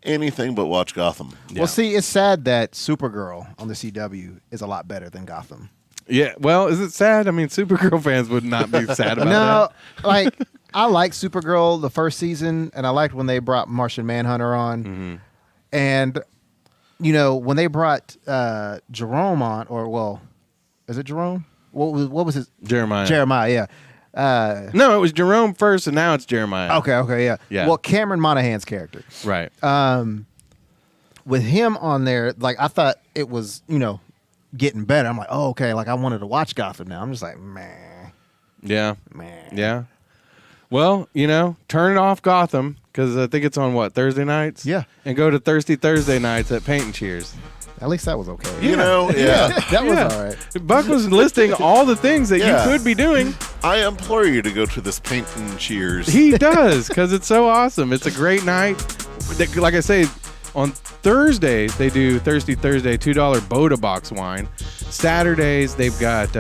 Anything but watch Gotham. Yeah. Well, see, it's sad that Supergirl on the CW is a lot better than Gotham. Yeah. Well, is it sad? I mean, Supergirl fans would not be sad about No, like I liked Supergirl the first season, and I liked when they brought Martian Manhunter on, and when they brought Jerome on, is it Jerome? What was his that. Jeremiah. Jeremiah? Yeah. No, it was Jerome first, and now it's Jeremiah. Okay, yeah. Yeah. Well, Cameron Monaghan's character, Right. with him on there, like I thought it was, getting better. I'm like, oh, okay. Like I wanted to watch Gotham now. I'm just like, man. Yeah. Yeah. Well, turn it off Gotham, because I think it's on Thursday nights? Yeah. And go to Thirsty Thursday nights at Paint and Cheers. At least that was okay. Yeah. That was Yeah. all right. Buck was listing all the things that Yeah. you could be doing. I implore you to go to this Paint and Cheers. He does, because it's so awesome. It's a great night. Like I say, on Thursdays, they do Thirsty Thursday $2 Boda Box wine. Saturdays, they've got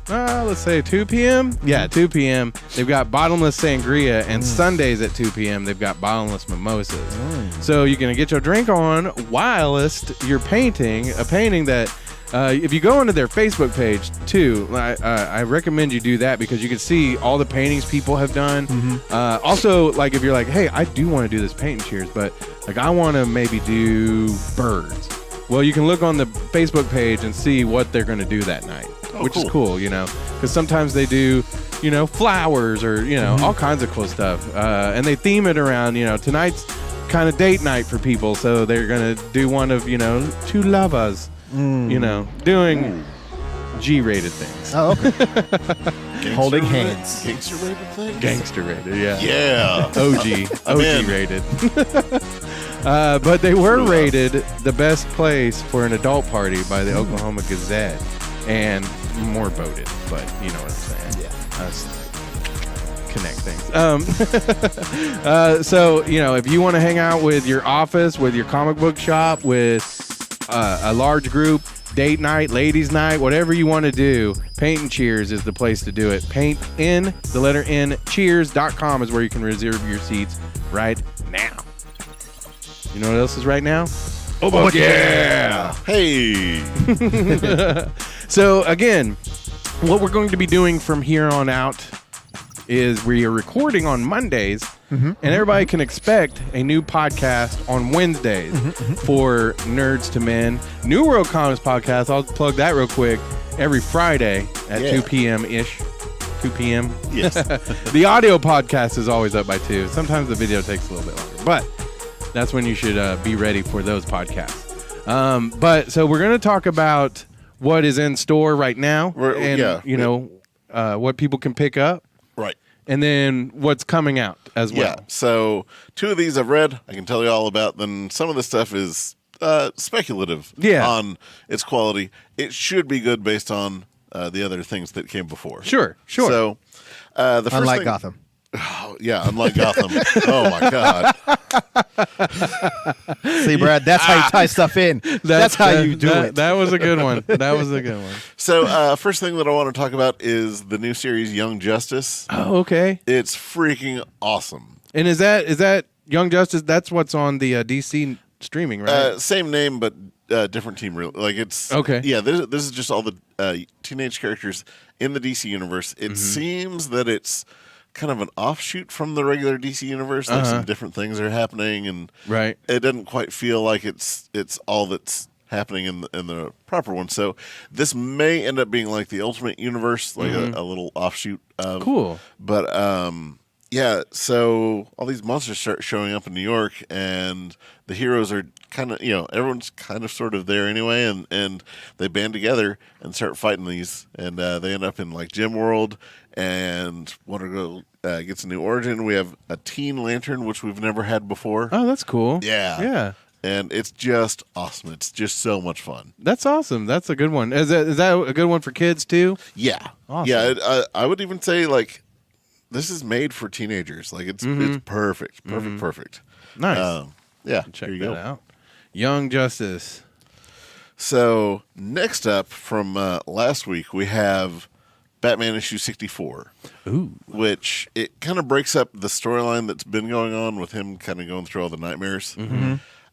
let's say 2 p.m. Yeah, 2 p.m. They've got bottomless sangria, and Sundays at 2 p.m. they've got bottomless mimosas. So you're gonna get your drink on whilst you're painting a painting that. If you go onto their Facebook page too, I recommend you do that, because you can see all the paintings people have done. Also, like if you're like, hey, I do want to do this Paint and Cheers, but like I want to maybe do birds. Well, you can look on the Facebook page and see what they're going to do that night, which is cool, because sometimes they do, flowers or, all kinds of cool stuff. And they theme it around, tonight's kind of date night for people. So they're going to do one of, two lovers, doing G-rated things. Oh, okay. Holding hands. Gangster-rated thing? Gangster rated, yeah. Yeah. OG in. rated. But they were rated the best place for an adult party by the Oklahoma Gazette, and more voted, but you know what I'm saying. Yeah. Us connect things. So, if you want to hang out with your office, with your comic book shop, with a large group, date night, ladies night, whatever you want to do, Paint and Cheers is the place to do it. Paint in the letter N, cheers.com is where you can reserve your seats right now. You know what else is right now? Oh, yeah. Hey. So again, what we're going to be doing from here on out is we are recording on Mondays, and everybody can expect a new podcast on Wednesdays for Nerds to Men. New World Comics podcast, I'll plug that real quick, every Friday at 2 p.m.-ish. 2 p.m. Yes. The audio podcast is always up by 2. Sometimes the video takes a little bit longer, but that's when you should be ready for those podcasts. But so we're going to talk about what is in store right now, what people can pick up. Right. And then what's coming out as well. Yeah. So 2 of these I've read. I can tell you all about. Then some of the stuff is speculative on its quality. It should be good based on the other things that came before. Sure. So the first Unlike thing, Gotham. Oh, yeah, unlike Gotham. Oh my God. See, Brad, that's how you tie stuff in. That's how you do it. That was a good one. That was a good one. So first thing that I want to talk about is the new series Young Justice. Oh, okay. It's freaking awesome. And is that Young Justice? That's what's on the DC streaming, right? Same name, but different team. Really, like it's okay. Yeah, this is just all the teenage characters in the DC universe. It seems that it's kind of an offshoot from the regular DC universe. Like some different things are happening, and it doesn't quite feel like it's all that's happening in the proper one. So this may end up being like the Ultimate Universe, like a little offshoot of. Cool. But yeah, so all these monsters start showing up in New York, and the heroes are kind of, everyone's kind of sort of there anyway, and they band together and start fighting these, and they end up in like Gem World, and Wonder Girl gets a new origin. We have a Teen Lantern, which we've never had before. Oh, that's cool. Yeah. Yeah. And it's just awesome. It's just so much fun. That's awesome. That's a good one. Is that a good one for kids too? Yeah. Awesome. Yeah, I would even say like this is made for teenagers. Like it's perfect. Perfect. Nice. Yeah. Check here you that go. out. Young Justice. So next up from last week, we have Batman issue 64. Ooh. Which it kind of breaks up the storyline that's been going on with him kind of going through all the nightmares.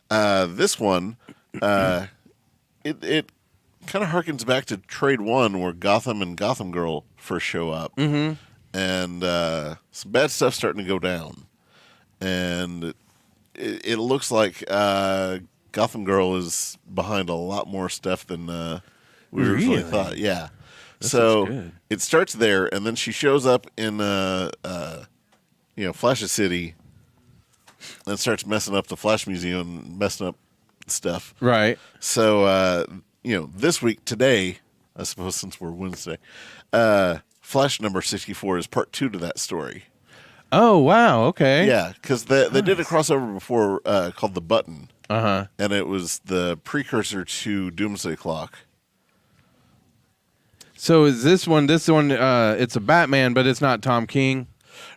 This one, it kind of harkens back to Trade 1 where Gotham and Gotham Girl first show up. And some bad stuff's starting to go down. And it looks like Gotham Girl is behind a lot more stuff than we originally thought. Yeah. So it starts there, and then she shows up in Flash's City and starts messing up the Flash Museum, messing up stuff. Right. So this week, today, I suppose since we're Wednesday, Flash number 64 is part 2 to that story. Oh, wow. Okay. Yeah, because they did a crossover before called The Button. Uh-huh. And it was the precursor to Doomsday Clock. So is this one, it's a Batman, but it's not Tom King?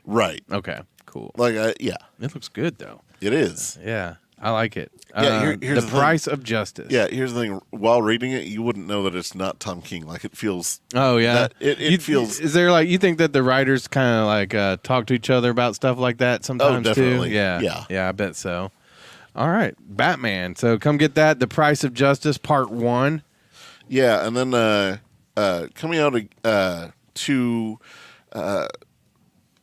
Right. Okay, cool. Like, yeah. It looks good, though. It is. Yeah, I like it. Yeah, here's the the Price thing. of Justice. Yeah, here's the thing. While reading it, you wouldn't know that it's not Tom King. Like, it feels... Oh, yeah? It feels... Is there, you think that the writers kind of, talk to each other about stuff like that sometimes, definitely. too? Yeah. Yeah. Yeah, I bet so. All right, Batman. So come get that. The Price of Justice, Part 1. Yeah, and then coming out to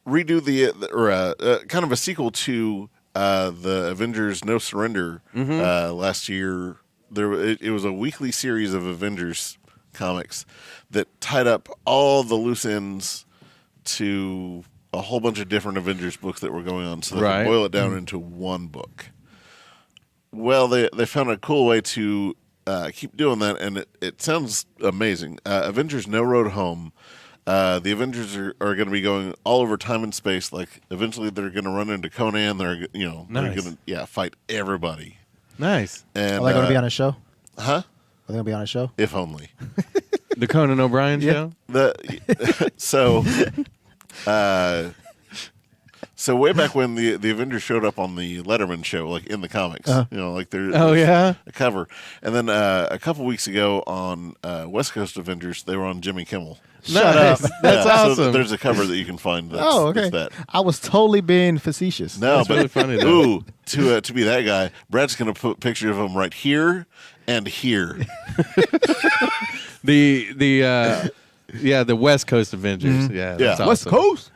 redo kind of a sequel to the Avengers No Surrender last year. It was a weekly series of Avengers comics that tied up all the loose ends to a whole bunch of different Avengers books that were going on, so they could boil it down into one book. Well, they found a cool way to keep doing that, and it sounds amazing. Avengers No Road Home. The Avengers are going to be going all over time and space. Like, eventually they're going to run into Conan. They're going to fight everybody. Nice. And Are they going to be on a show? Huh? Are they going to be on a show? If only. The Conan O'Brien show? So So way back when the Avengers showed up on the Letterman show, like in the comics, like there's yeah, a cover, and then a couple weeks ago on West Coast Avengers, they were on Jimmy Kimmel. Shut up. That's awesome. So there's a cover that you can find. That's, okay. that's that. I was totally being facetious. No, That's but really funny, though. ooh, to be that guy, Brad's going to put a picture of him right here and here. the West Coast Avengers. Yeah, that's Yeah. West awesome. Coast.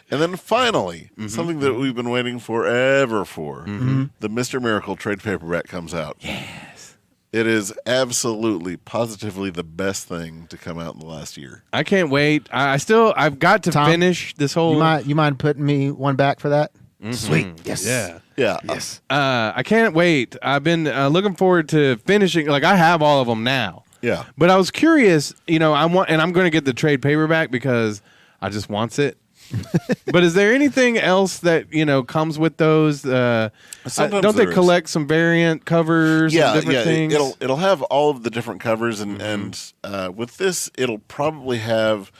And then finally, something that we've been waiting forever for, the Mr. Miracle trade paperback comes out. Yes. It is absolutely, positively the best thing to come out in the last year. I can't wait. I've got to Tom, finish this whole. You mind putting me one back for that? Sweet. Yes. Yeah. Yeah. Yes. I can't wait. I've been looking forward to finishing. Like, I have all of them now. Yeah. But I was curious, I'm going to get the trade paperback because I just wants it. But is there anything else that comes with those? Don't they collect some variant covers? Yeah, and different things? It'll have all of the different covers, and with this, it'll probably have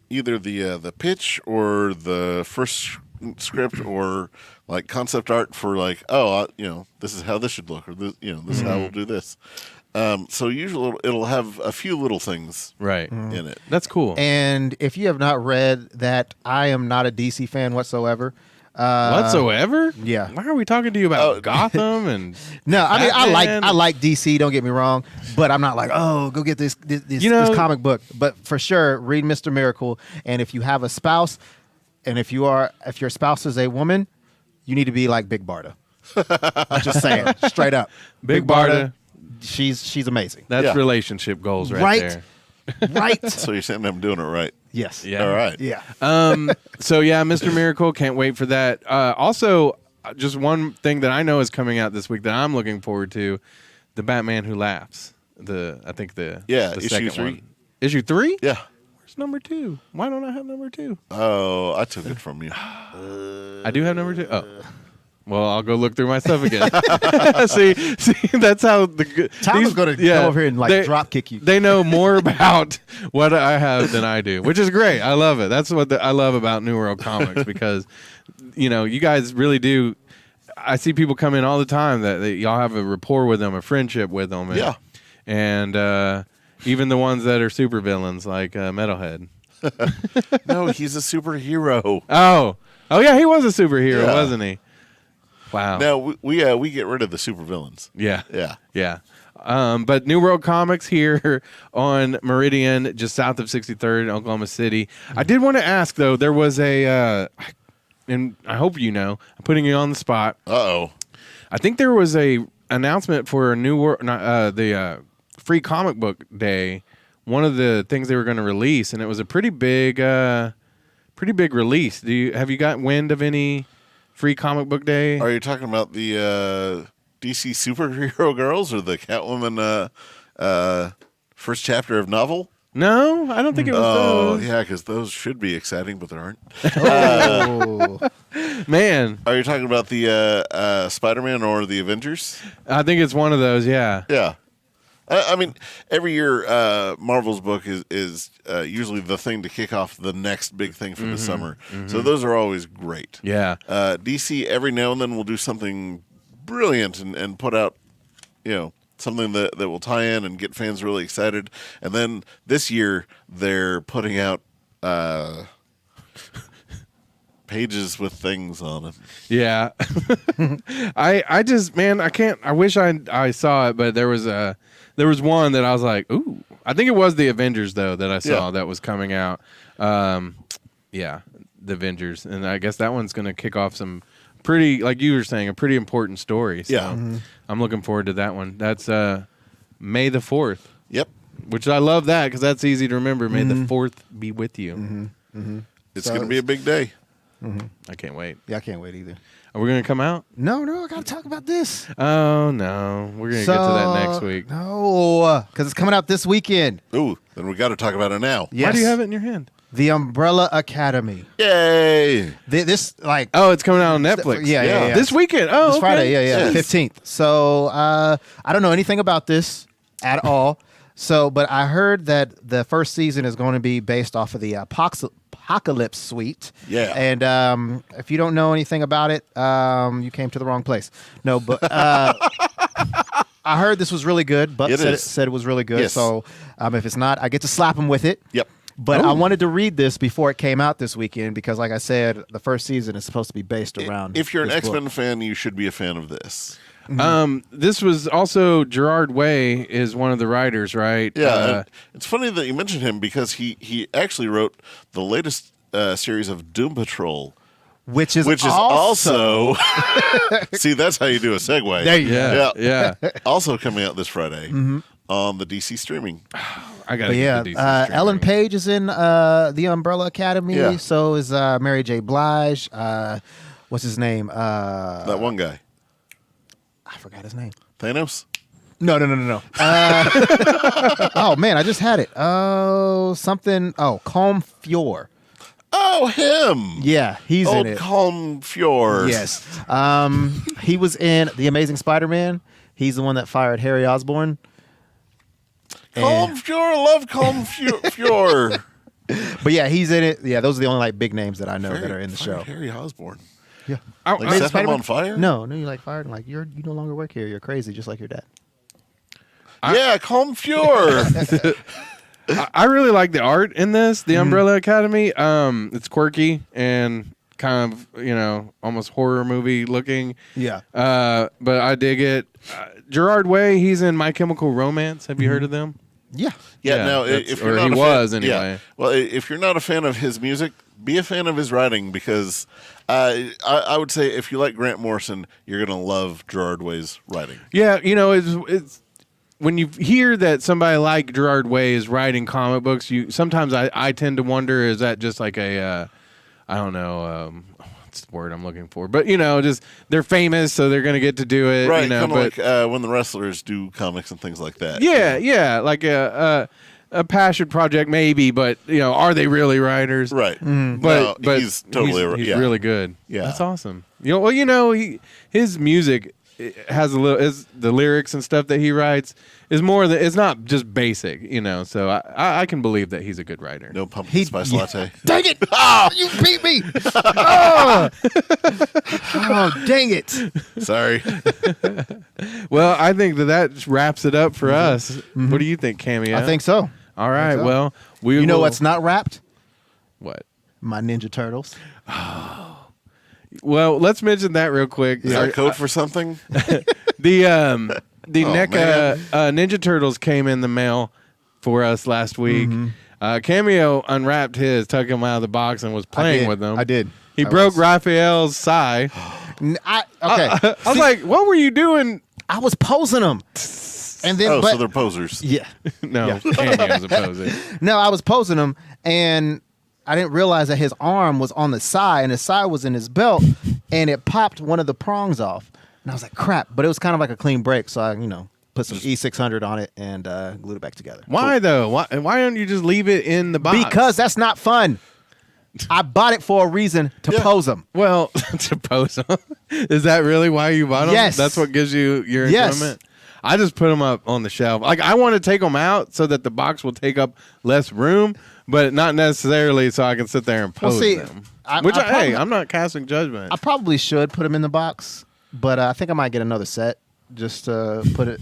either the pitch or the first script or like concept art for like, this is how this should look, or this is how we'll do this. So usually it'll have a few little things right in it. That's cool. And if you have not read that, I am not a DC fan whatsoever. Whatsoever? Yeah. Why are we talking to you about Gotham and? No, I mean Batman? I like DC. Don't get me wrong, but I'm not like, oh, go get this this comic book. But for sure, read Mr. Miracle. And if you have a spouse, and if your spouse is a woman, you need to be like Big Barda. Just saying, straight up, Big Barda. She's amazing. That's relationship goals right there. Right. So you're saying I'm doing it right? Yes. Yeah. All right. Yeah. So yeah, Mr. Miracle, can't wait for that. Also, just one thing that I know is coming out this week that I'm looking forward to: the Batman Who Laughs. The issue second 3. one. Issue 3? Yeah. Where's number 2? Why don't I have number 2? Oh, I took it from you. I do have number 2. Oh. Well, I'll go look through my stuff again. see, that's how Tom is going to go over here and drop kick you. They know more about what I have than I do, which is great. I love it. That's what I love about New World Comics because, you guys really do. I see people come in all the time that y'all have a rapport with them, a friendship with them. And, Yeah. And even the ones that are super villains like Metalhead. No, he's a superhero. Oh, yeah, he was a superhero, Yeah. wasn't he? Wow. Now we get rid of the supervillains. Yeah. Yeah. Yeah. But New World Comics here on Meridian, just south of 63rd in Oklahoma City. I did want to ask, though, there was and I hope I'm putting you on the spot. Uh-oh. I think there was a announcement for a New World, the Free Comic Book Day, one of the things they were going to release, and it was a pretty big release. Have you got wind of any Free Comic Book Day? Are you talking about the DC superhero girls or the Catwoman first chapter of novel? No, I don't think it was those. Yeah, because those should be exciting, but they aren't. Oh. Man, Are you talking about the Spider-Man or the Avengers? I think it's one of those, yeah. Yeah. I mean, every year Marvel's book is usually the thing to kick off the next big thing for the summer. So those are always great. Yeah. DC every now and then will do something brilliant and put out, something that will tie in and get fans really excited. And then this year they're putting out pages with things on them. Yeah. I just, man, I can't, I wish I saw it, but there was one that I was like, ooh. I think it was the Avengers, though, that I saw that was coming out. Yeah, the Avengers. And I guess that one's going to kick off some pretty, like you were saying, a pretty important story. So I'm looking forward to that one. That's May the 4th. Yep. Which I love that because that's easy to remember. May the 4th be with you. It's going to be a big day. I can't wait. Yeah, I can't wait either. Are we going to come out? No, I got to talk about this. Oh, no. We're going to get to that next week. No, because it's coming out this weekend. Ooh, then we got to talk about it now. Yes. Why do you have it in your hand? The Umbrella Academy. Yay! Oh, it's coming out on Netflix. Yeah. This weekend. Oh, This okay. Friday, Yes. 15th. So I don't know anything about this at all. So, but I heard that the first season is going to be based off of the Apocalypse suite. Yeah. And if you don't know anything about it, you came to the wrong place. No, but I heard this was really good. But said it was really good. Yes. So if it's not, I get to slap him with it. Yep. But I wanted to read this before it came out this weekend because, like I said, the first season is supposed to be based around. If you're an this X-Men book. fan, you should be a fan of this. This was also Gerard Way is one of the writers, right? Yeah, and it's funny that you mentioned him because he actually wrote the latest series of Doom Patrol, which is also see, that's how you do a segue. There you go. Yeah. Also coming out this Friday on the DC streaming. I got to yeah, get the DC streaming. Ellen Page is in the Umbrella Academy. Yeah. So is Mary J. Blige. What's his name? That one guy, I forgot his name. Thanos. No. Oh man, I just had it. Oh, something. Oh, Calm Fior. Oh, him. Yeah, he's Old in it. Calm Fior. Yes. He was in The Amazing Spider-Man. He's the one that fired Harry Osborn. Calm Fior. Love Calm Fior. But yeah, he's in it. Yeah, those are the only like big names that I know that are in the show. Harry Osborn. Yeah. Like set him on fire? No, you like fired. Like you no longer work here. You're crazy, just like your dad. Yeah, Calm Fior. I really like the art in this, the Umbrella Academy. It's quirky and kind of, almost horror movie looking. Yeah. But I dig it. Gerard Way, he's in My Chemical Romance. Have you heard of them? Yeah. Yeah, Yeah, now that's- if or you're not he a fan, was anyway. Yeah. Well, if you're not a fan of his music, be a fan of his writing because I would say if you like Grant Morrison, you're gonna love Gerard Way's writing. Yeah, it's when you hear that somebody like Gerard Way is writing comic books, sometimes I tend to wonder, is that just like a I don't know what's the word I'm looking for, but just they're famous, so they're gonna get to do it, Right, kind of but like when the wrestlers do comics and things like that. yeah, like a passion project maybe, but are they really writers? Right. But No, he's totally he's yeah. really good. Yeah. That's awesome. His music has a little the lyrics and stuff that he writes is more than, it's not just basic, So I can believe that he's a good writer. No pumpkin spice latte. Dang it! Oh, you beat me! Oh, dang it! Sorry. Well, I think that wraps it up for us. What do you think, Cameo? I think so. All right. so. Well, we You know will- what's not wrapped? what? My Ninja Turtles. Well, let's mention that real quick. Is there a code for something? The Oh, NECA Ninja Turtles came in the mail for us last week. Cameo unwrapped his, took him out of the box, and was playing with them. I did. He I broke was. Raphael's sigh. Okay. I was like, "What were you doing?" I was posing them. And then, So they're posers. yeah. No, Cameo's a poser. No, I was posing him, and I didn't realize that his arm was on the side, and his side was in his belt, and it popped one of the prongs off. And I was like, crap. But it was kind of like a clean break, so I, put some E600 on it and glued it back together. Why though? Why don't you just leave it in the box? Because that's not fun. I bought it for a reason to pose them. well, to pose them. Is that really why you bought them? Yes. That's what gives you your Yes. enjoyment. I just put them up on the shelf. Like I want to take them out so that the box will take up less room, but not necessarily so I can sit there and pose see, them. I probably- I'm not casting judgment. I probably should put them in the box, but I think I might get another set just to put it,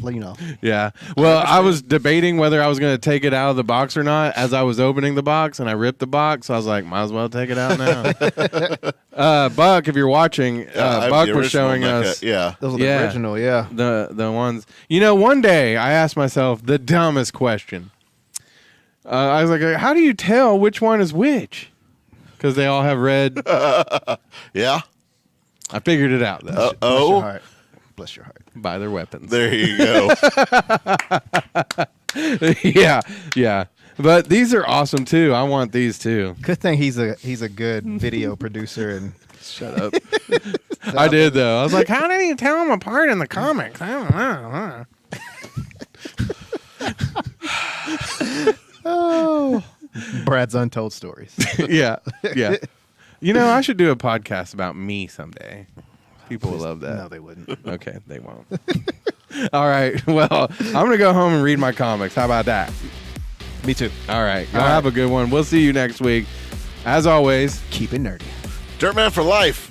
Yeah. Well, I was debating whether I was going to take it out of the box or not as I was opening the box, and I ripped the box. So I was like, might as well take it out now. Buck, if you're watching, Buck was showing us Yeah. Those are Yeah. the original, yeah. the ones. One day I asked myself the dumbest question. I was like, how do you tell which one is which? Because they all have red. Yeah. I figured it out, though. Bless your heart. Bless your heart. By their weapons. There you go. Yeah. But these are awesome too. I want these too. Good thing he's a good video producer and Shut up. I did though. I was like, how did you tell them apart in the comics? I don't know. Brad's Untold Stories. Yeah. I should do a podcast about me someday. People will love that. No, they wouldn't. Okay, they won't. All right. Well, I'm going to go home and read my comics. How about that? Me too. All right. Y'all have a good one. We'll see you next week. As always, Keep it nerdy. Dirtman for life.